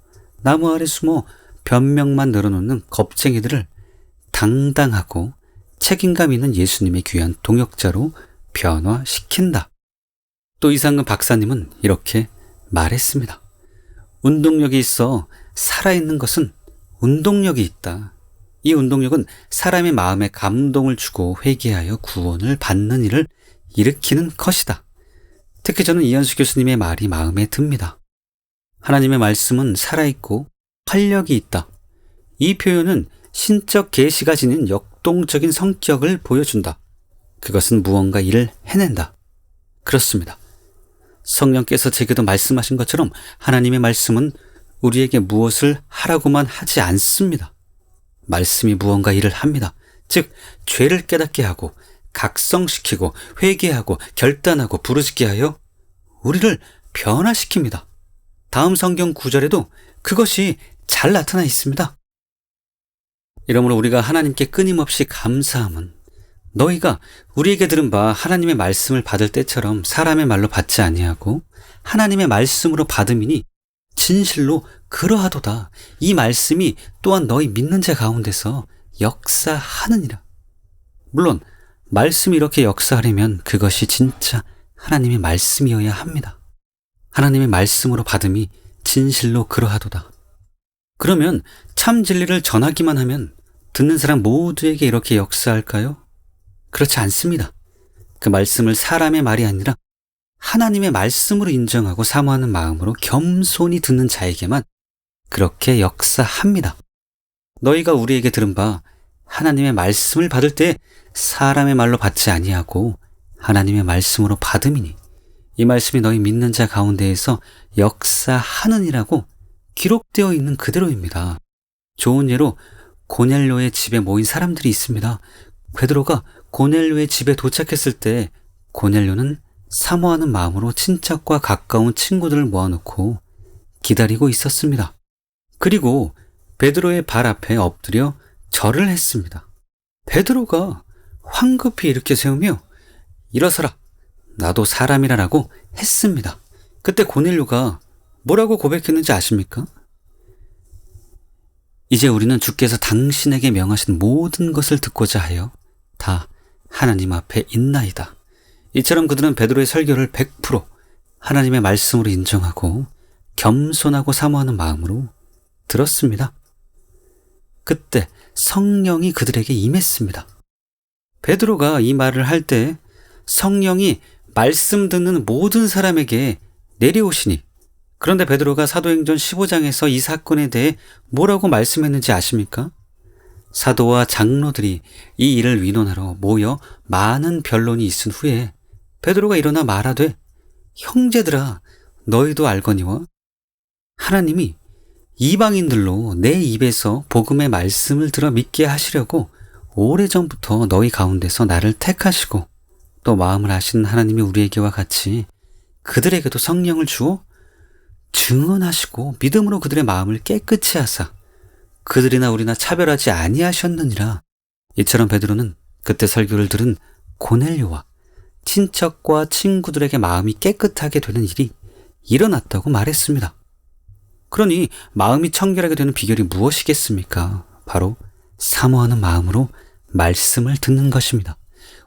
[SPEAKER 1] 나무 아래 숨어 변명만 늘어놓는 겁쟁이들을 당당하고 책임감 있는 예수님의 귀한 동역자로 변화시킨다. 또 이상근 박사님은 이렇게 말했습니다. 운동력이 있어 살아있는 것은 운동력이 있다. 이 운동력은 사람의 마음에 감동을 주고 회개하여 구원을 받는 일을 일으키는 것이다. 특히 저는 이현수 교수님의 말이 마음에 듭니다. 하나님의 말씀은 살아있고 활력이 있다. 이 표현은 신적 계시가 지닌 역동적인 성격을 보여준다. 그것은 무언가 일을 해낸다. 그렇습니다. 성령께서 제게도 말씀하신 것처럼 하나님의 말씀은 우리에게 무엇을 하라고만 하지 않습니다. 말씀이 무언가 일을 합니다. 즉 죄를 깨닫게 하고 각성시키고 회개하고 결단하고 부르짖게 하여 우리를 변화시킵니다. 다음 성경 구절에도 그것이 잘 나타나 있습니다. 이러므로 우리가 하나님께 끊임없이 감사함은 너희가 우리에게 들은 바 하나님의 말씀을 받을 때처럼 사람의 말로 받지 아니하고 하나님의 말씀으로 받음이니 진실로 그러하도다. 이 말씀이 또한 너희 믿는 자 가운데서 역사하느니라. 물론 말씀이 이렇게 역사하려면 그것이 진짜 하나님의 말씀이어야 합니다. 하나님의 말씀으로 받음이 진실로 그러하도다. 그러면 참 진리를 전하기만 하면 듣는 사람 모두에게 이렇게 역사할까요? 그렇지 않습니다. 그 말씀을 사람의 말이 아니라 하나님의 말씀으로 인정하고 사모하는 마음으로 겸손히 듣는 자에게만 그렇게 역사합니다. 너희가 우리에게 들은 바 하나님의 말씀을 받을 때 사람의 말로 받지 아니하고 하나님의 말씀으로 받음이니 이 말씀이 너희 믿는 자 가운데에서 역사하느니라고 기록되어 있는 그대로입니다. 좋은 예로 고넬료의 집에 모인 사람들이 있습니다. 베드로가 고넬료의 집에 도착했을 때 고넬료는 사모하는 마음으로 친척과 가까운 친구들을 모아놓고 기다리고 있었습니다. 그리고 베드로의 발 앞에 엎드려 절을 했습니다. 베드로가 황급히 일으켜 세우며 일어서라, 나도 사람이라라고 했습니다. 그때 고넬료가 뭐라고 고백했는지 아십니까? 이제 우리는 주께서 당신에게 명하신 모든 것을 듣고자 하여 다 하나님 앞에 있나이다. 이처럼 그들은 베드로의 설교를 100% 하나님의 말씀으로 인정하고 겸손하고 사모하는 마음으로 들었습니다. 그때 성령이 그들에게 임했습니다. 베드로가 이 말을 할 때 성령이 말씀 듣는 모든 사람에게 내려오시니, 그런데 베드로가 사도행전 15장에서 이 사건에 대해 뭐라고 말씀했는지 아십니까? 사도와 장로들이 이 일을 위논하러 모여 많은 변론이 있은 후에 베드로가 일어나 말하되, 형제들아, 너희도 알거니와 하나님이 이방인들로 내 입에서 복음의 말씀을 들어 믿게 하시려고 오래전부터 너희 가운데서 나를 택하시고 또 마음을 아시는 하나님이 우리에게와 같이 그들에게도 성령을 주어 증언하시고 믿음으로 그들의 마음을 깨끗이 하사 그들이나 우리나 차별하지 아니하셨느니라. 이처럼 베드로는 그때 설교를 들은 고넬료와 친척과 친구들에게 마음이 깨끗하게 되는 일이 일어났다고 말했습니다. 그러니 마음이 청결하게 되는 비결이 무엇이겠습니까? 바로 사모하는 마음으로 말씀을 듣는 것입니다.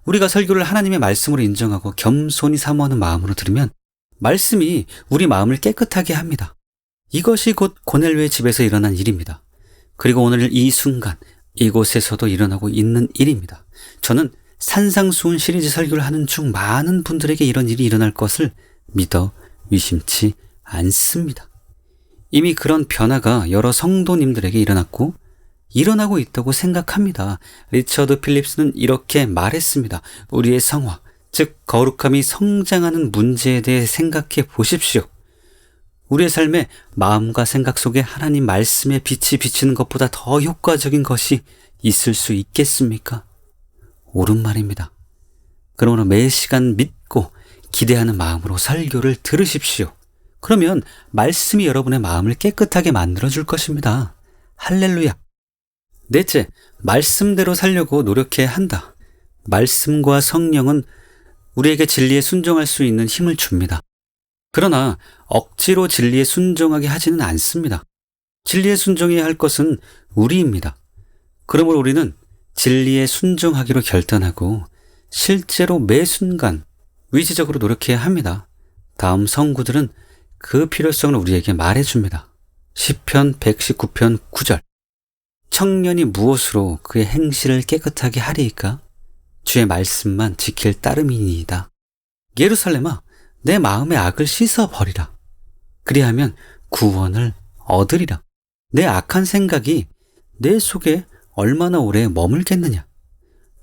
[SPEAKER 1] 우리가 설교를 하나님의 말씀으로 인정하고 겸손히 사모하는 마음으로 들으면 말씀이 우리 마음을 깨끗하게 합니다. 이것이 곧 고넬료의 집에서 일어난 일입니다. 그리고 오늘 이 순간 이곳에서도 일어나고 있는 일입니다. 저는 산상수훈 시리즈 설교를 하는 중 많은 분들에게 이런 일이 일어날 것을 믿어 의심치 않습니다. 이미 그런 변화가 여러 성도님들에게 일어났고 일어나고 있다고 생각합니다. 리처드 필립스는 이렇게 말했습니다. 우리의 성화, 즉 거룩함이 성장하는 문제에 대해 생각해 보십시오. 우리의 삶에 마음과 생각 속에 하나님 말씀의 빛이 비치는 것보다 더 효과적인 것이 있을 수 있겠습니까? 옳은 말입니다. 그러므로 매 시간 믿고 기대하는 마음으로 설교를 들으십시오. 그러면 말씀이 여러분의 마음을 깨끗하게 만들어줄 것입니다. 할렐루야. 넷째, 말씀대로 살려고 노력해야 한다. 말씀과 성령은 우리에게 진리에 순종할 수 있는 힘을 줍니다. 그러나 억지로 진리에 순종하게 하지는 않습니다. 진리에 순종해야 할 것은 우리입니다. 그러므로 우리는 진리에 순종하기로 결단하고 실제로 매 순간 의지적으로 노력해야 합니다. 다음 성구들은 그 필요성을 우리에게 말해줍니다. 시편 119편 9절. 청년이 무엇으로 그의 행실을 깨끗하게 하리이까? 주의 말씀만 지킬 따름이니이다. 예루살렘아, 내 마음의 악을 씻어버리라. 그리하면 구원을 얻으리라. 내 악한 생각이 내 속에 얼마나 오래 머물겠느냐.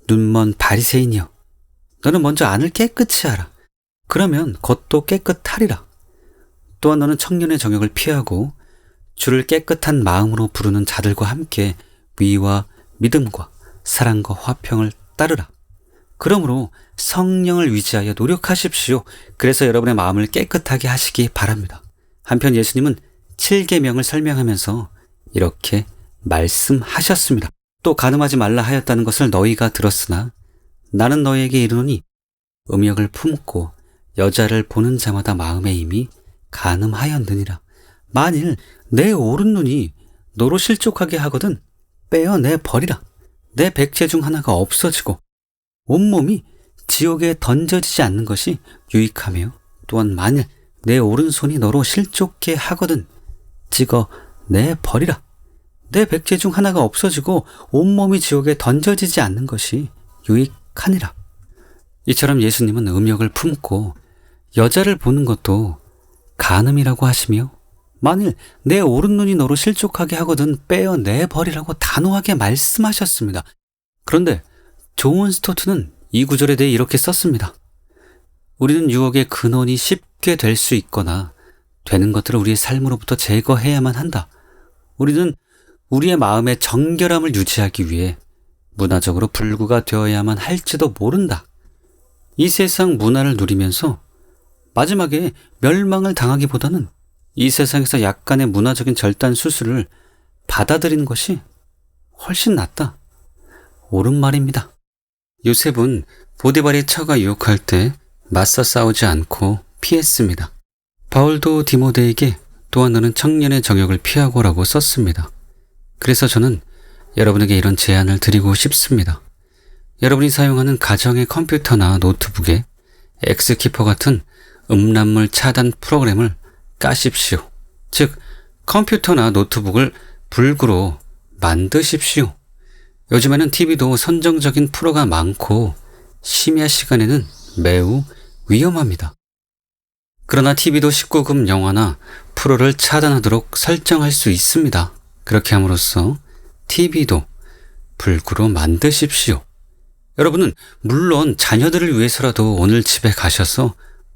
[SPEAKER 1] 눈먼 바리새인이여, 너는 먼저 안을 깨끗이 하라. 그러면 겉도 깨끗하리라. 또한 너는 청년의 정욕을 피하고 주를 깨끗한 마음으로 부르는 자들과 함께 위와 믿음과 사랑과 화평을 따르라. 그러므로 성령을 위지하여 노력하십시오. 그래서 여러분의 마음을 깨끗하게 하시기 바랍니다. 한편 예수님은 7계명을 설명하면서 이렇게 말씀하셨습니다. 또 간음하지 말라 하였다는 것을 너희가 들었으나 나는 너희에게 이르노니 음욕을 품고 여자를 보는 자마다 마음에 이미 간음하였느니라. 만일 내 오른눈이 너로 실족하게 하거든 빼어내 버리라. 내 백제 중 하나가 없어지고 온몸이 지옥에 던져지지 않는 것이 유익하며, 또한 만일 내 오른손이 너로 실족게 하거든 찍어내 버리라. 내 백제 중 하나가 없어지고 온몸이 지옥에 던져지지 않는 것이 유익하니라. 이처럼 예수님은 음욕을 품고 여자를 보는 것도 간음이라고 하시며, 만일 내 오른눈이 너로 실족하게 하거든 빼어내 버리라고 단호하게 말씀하셨습니다. 그런데 존 스토트는 이 구절에 대해 이렇게 썼습니다. 우리는 유혹의 근원이 쉽게 될 수 있거나 되는 것들을 우리의 삶으로부터 제거해야만 한다. 우리는 우리의 마음의 정결함을 유지하기 위해 문화적으로 불구가 되어야만 할지도 모른다. 이 세상 문화를 누리면서 마지막에 멸망을 당하기보다는 이 세상에서 약간의 문화적인 절단 수술을 받아들이는 것이 훨씬 낫다. 옳은 말입니다. 요셉은 보디발의 처가 유혹할 때 맞서 싸우지 않고 피했습니다. 바울도 디모데에게 또한 너는 청년의 정욕을 피하고라고 썼습니다. 그래서 저는 여러분에게 이런 제안을 드리고 싶습니다. 여러분이 사용하는 가정의 컴퓨터나 노트북에 엑스키퍼 같은 음란물 차단 프로그램을 까십시오. 즉, 컴퓨터나 노트북을 불구로 만드십시오. 요즘에는 TV도 선정적인 프로가 많고 심야 시간에는 매우 위험합니다. 그러나 TV도 19금 영화나 프로를 차단하도록 설정할 수 있습니다. 그렇게 함으로써 TV도 불구로 만드십시오. 여러분은 물론 자녀들을 위해서라도 오늘 집에 가셔서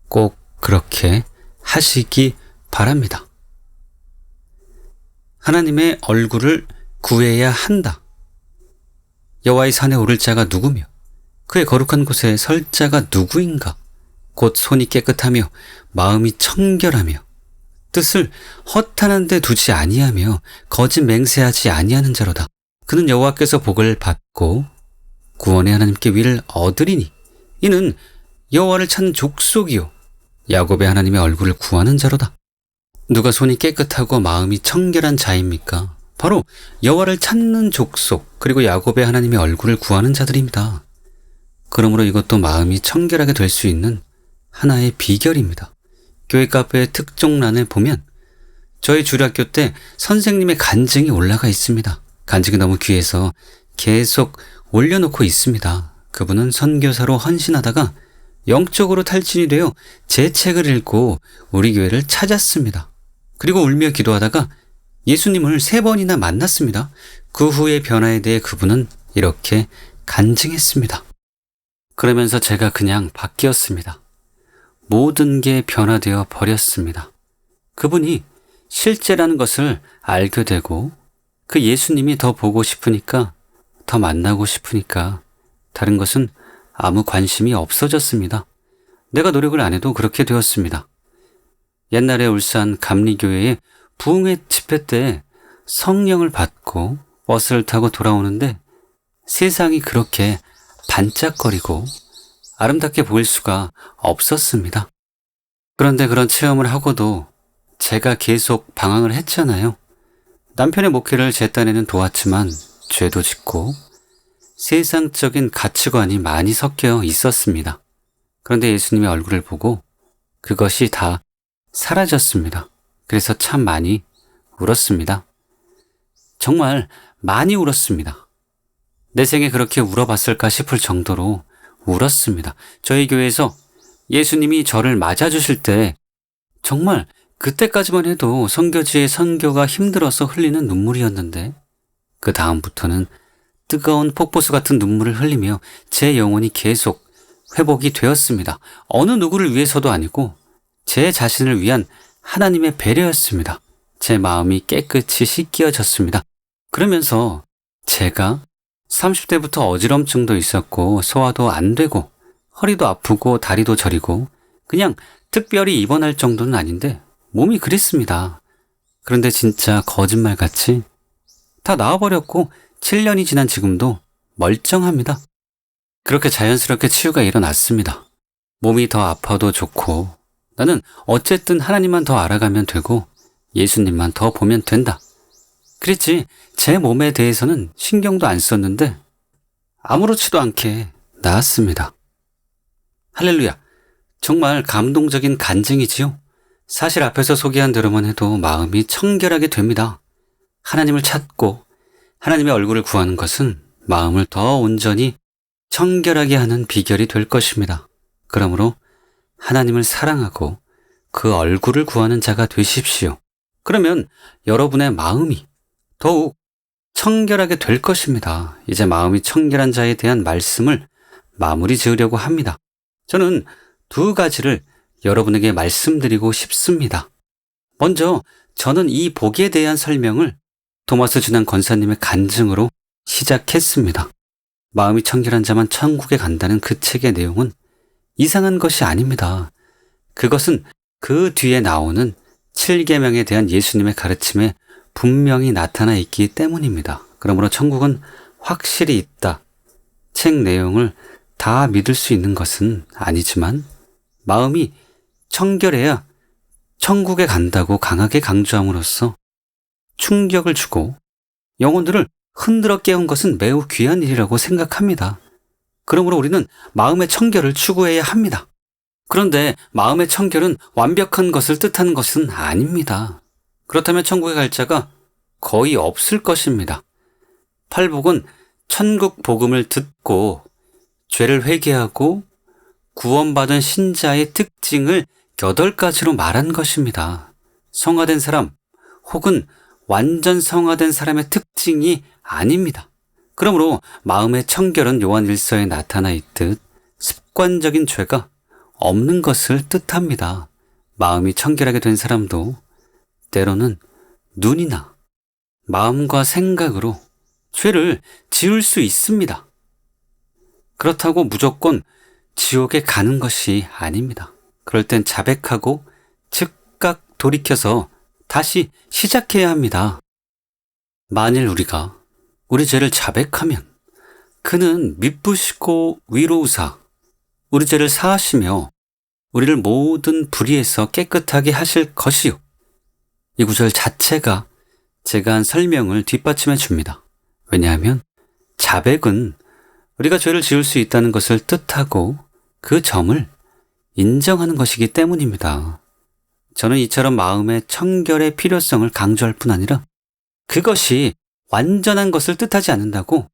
[SPEAKER 1] 꼭 그렇게 하시기 바랍니다. 하나님의 얼굴을 구해야 한다. 여호와의 산에 오를 자가 누구며 그의 거룩한 곳에 설 자가 누구인가? 곧 손이 깨끗하며 마음이 청결하며 뜻을 허탄한 데 두지 아니하며 거짓 맹세하지 아니하는 자로다. 그는 여호와께서 복을 받고 구원의 하나님께 위를 얻으리니 이는 여호와를 찾는 족속이요 야곱의 하나님의 얼굴을 구하는 자로다. 누가 손이 깨끗하고 마음이 청결한 자입니까? 바로 여호와를 찾는 족속 그리고 야곱의 하나님의 얼굴을 구하는 자들입니다. 그러므로 이것도 마음이 청결하게 될 수 있는 하나의 비결입니다. 교회 카페의 특종란에 보면 저희 주일학교 때 선생님의 간증이 올라가 있습니다. 간증이 너무 귀해서 계속 올려놓고 있습니다. 그분은 선교사로 헌신하다가 영적으로 탈진이 되어 제 책을 읽고 우리 교회를 찾았습니다. 그리고 울며 기도하다가 예수님을 3번이나 만났습니다. 그 후의 변화에 대해 그분은 이렇게 간증했습니다. 그러면서 제가 그냥 바뀌었습니다. 모든 게 변화되어 버렸습니다. 그분이 실제라는 것을 알게 되고 그 예수님이 더 보고 싶으니까 더 만나고 싶으니까 다른 것은 아무 관심이 없어졌습니다. 내가 노력을 안 해도 그렇게 되었습니다. 옛날에 울산 감리교회의 부흥회 집회 때 성령을 받고 버스를 타고 돌아오는데 세상이 그렇게 반짝거리고 아름답게 보일 수가 없었습니다. 그런데 그런 체험을 하고도 제가 계속 방황을 했잖아요. 남편의 목회를 제 딴에는 도왔지만 죄도 짓고 세상적인 가치관이 많이 섞여 있었습니다. 그런데 예수님의 얼굴을 보고 그것이 다 사라졌습니다. 그래서 참 많이 울었습니다. 정말 많이 울었습니다. 내 생에 그렇게 울어봤을까 싶을 정도로 울었습니다. 저희 교회에서 예수님이 저를 맞아주실 때 정말 그때까지만 해도 선교지의 선교가 힘들어서 흘리는 눈물이었는데 그 다음부터는 뜨거운 폭포수 같은 눈물을 흘리며 제 영혼이 계속 회복이 되었습니다. 어느 누구를 위해서도 아니고 제 자신을 위한 하나님의 배려였습니다. 제 마음이 깨끗이 씻겨졌습니다. 그러면서 제가 30대부터 어지럼증도 있었고 소화도 안 되고 허리도 아프고 다리도 저리고 그냥 특별히 입원할 정도는 아닌데 몸이 그랬습니다. 그런데 진짜 거짓말같이 다 나아버렸고 7년이 지난 지금도 멀쩡합니다. 그렇게 자연스럽게 치유가 일어났습니다. 몸이 더 아파도 좋고 나는 어쨌든 하나님만 더 알아가면 되고 예수님만 더 보면 된다. 그랬지 제 몸에 대해서는 신경도 안 썼는데 아무렇지도 않게 나았습니다. 할렐루야. 정말 감동적인 간증이지요. 사실 앞에서 소개한 대로만 해도 마음이 청결하게 됩니다. 하나님을 찾고 하나님의 얼굴을 구하는 것은 마음을 더 온전히 청결하게 하는 비결이 될 것입니다. 그러므로 하나님을 사랑하고 그 얼굴을 구하는 자가 되십시오. 그러면 여러분의 마음이 더욱 청결하게 될 것입니다. 이제 마음이 청결한 자에 대한 말씀을 마무리 지으려고 합니다. 저는 두 가지를 여러분에게 말씀드리고 싶습니다. 먼저 저는 이 복에 대한 설명을 토마스 준한 권사님의 간증으로 시작했습니다. 마음이 청결한 자만 천국에 간다는 그 책의 내용은 이상한 것이 아닙니다. 그것은 그 뒤에 나오는 7계명에 대한 예수님의 가르침에 분명히 나타나 있기 때문입니다. 그러므로 천국은 확실히 있다. 책 내용을 다 믿을 수 있는 것은 아니지만 마음이 청결해야 천국에 간다고 강하게 강조함으로써 충격을 주고 영혼들을 흔들어 깨운 것은 매우 귀한 일이라고 생각합니다. 그러므로 우리는 마음의 청결을 추구해야 합니다. 그런데 마음의 청결은 완벽한 것을 뜻하는 것은 아닙니다. 그렇다면 천국에 갈 자가 거의 없을 것입니다. 팔복은 천국 복음을 듣고 죄를 회개하고 구원받은 신자의 특징을 8가지로 말한 것입니다. 성화된 사람 혹은 완전 성화된 사람의 특징이 아닙니다. 그러므로 마음의 청결은 요한 1서에 나타나 있듯 습관적인 죄가 없는 것을 뜻합니다. 마음이 청결하게 된 사람도 때로는 눈이나 마음과 생각으로 죄를 지을 수 있습니다. 그렇다고 무조건 지옥에 가는 것이 아닙니다. 그럴 땐 자백하고 즉각 돌이켜서 다시 시작해야 합니다. 만일 우리가 우리 죄를 자백하면 그는 미쁘시고 위로우사 우리 죄를 사하시며 우리를 모든 불의에서 깨끗하게 하실 것이요. 이 구절 자체가 제가 한 설명을 뒷받침해 줍니다. 왜냐하면 자백은 우리가 죄를 지을 수 있다는 것을 뜻하고 그 점을 인정하는 것이기 때문입니다. 저는 이처럼 마음의 청결의 필요성을 강조할 뿐 아니라 그것이 완전한 것을 뜻하지 않는다고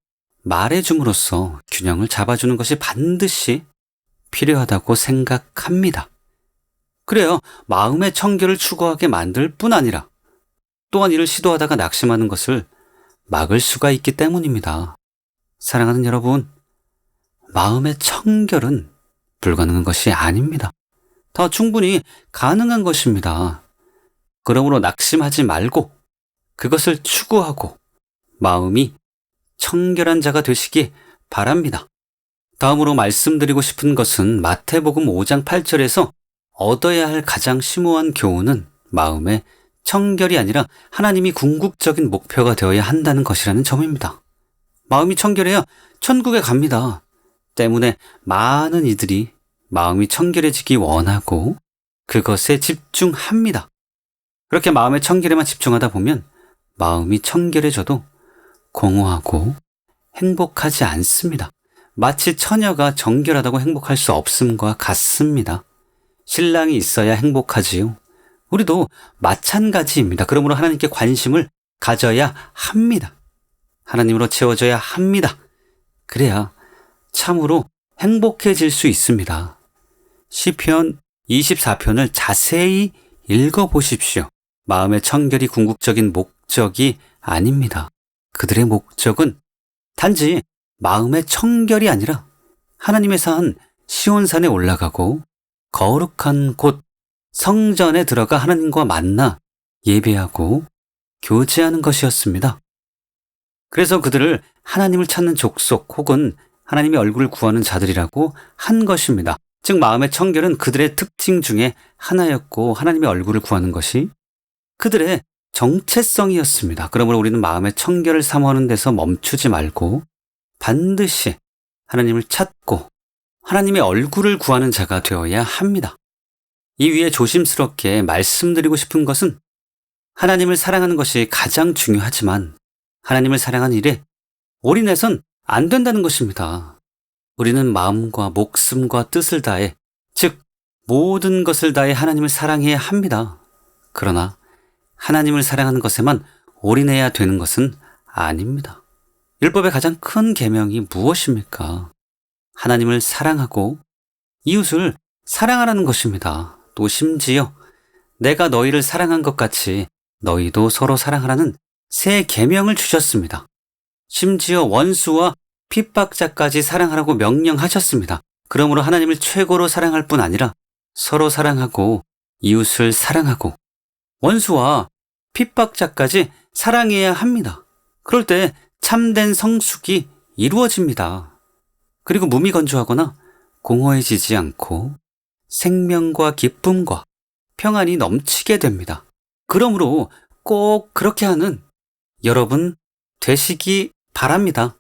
[SPEAKER 1] 말해줌으로써 균형을 잡아주는 것이 반드시 필요하다고 생각합니다. 그래요. 마음의 청결을 추구하게 만들 뿐 아니라 또한 이를 시도하다가 낙심하는 것을 막을 수가 있기 때문입니다. 사랑하는 여러분, 마음의 청결은 불가능한 것이 아닙니다. 더 충분히 가능한 것입니다. 그러므로 낙심하지 말고 그것을 추구하고 마음이 청결한 자가 되시기 바랍니다. 다음으로 말씀드리고 싶은 것은 마태복음 5장 8절에서 얻어야 할 가장 심오한 교훈은 마음의 청결이 아니라 하나님이 궁극적인 목표가 되어야 한다는 것이라는 점입니다. 마음이 청결해야 천국에 갑니다. 때문에 많은 이들이 마음이 청결해지기 원하고 그것에 집중합니다. 그렇게 마음의 청결에만 집중하다 보면 마음이 청결해져도 공허하고 행복하지 않습니다. 마치 처녀가 정결하다고 행복할 수 없음과 같습니다. 신랑이 있어야 행복하지요. 우리도 마찬가지입니다. 그러므로 하나님께 관심을 가져야 합니다. 하나님으로 채워져야 합니다. 그래야 참으로 행복해질 수 있습니다. 시편 24편을 자세히 읽어보십시오. 마음의 청결이 궁극적인 목적이 아닙니다. 그들의 목적은 단지 마음의 청결이 아니라 하나님의 산 시온산에 올라가고 거룩한 곳 성전에 들어가 하나님과 만나 예배하고 교제하는 것이었습니다. 그래서 그들을 하나님을 찾는 족속 혹은 하나님의 얼굴을 구하는 자들이라고 한 것입니다. 즉 마음의 청결은 그들의 특징 중에 하나였고 하나님의 얼굴을 구하는 것이 그들의 정체성이었습니다. 그러므로 우리는 마음의 청결을 사모하는 데서 멈추지 말고 반드시 하나님을 찾고 하나님의 얼굴을 구하는 자가 되어야 합니다. 이 위에 조심스럽게 말씀드리고 싶은 것은 하나님을 사랑하는 것이 가장 중요하지만 하나님을 사랑하는 일에 올인해선 안 된다는 것입니다. 우리는 마음과 목숨과 뜻을 다해, 즉 모든 것을 다해 하나님을 사랑해야 합니다. 그러나 하나님을 사랑하는 것에만 올인해야 되는 것은 아닙니다. 율법의 가장 큰 계명이 무엇입니까? 하나님을 사랑하고 이웃을 사랑하라는 것입니다. 또 심지어 내가 너희를 사랑한 것 같이 너희도 서로 사랑하라는 새 계명을 주셨습니다. 심지어 원수와 핍박자까지 사랑하라고 명령하셨습니다. 그러므로 하나님을 최고로 사랑할 뿐 아니라 서로 사랑하고 이웃을 사랑하고 원수와 핍박자까지 사랑해야 합니다. 그럴 때 참된 성숙이 이루어집니다. 그리고 무미건조하거나 공허해지지 않고 생명과 기쁨과 평안이 넘치게 됩니다. 그러므로 꼭 그렇게 하는 여러분 되시기 바랍니다.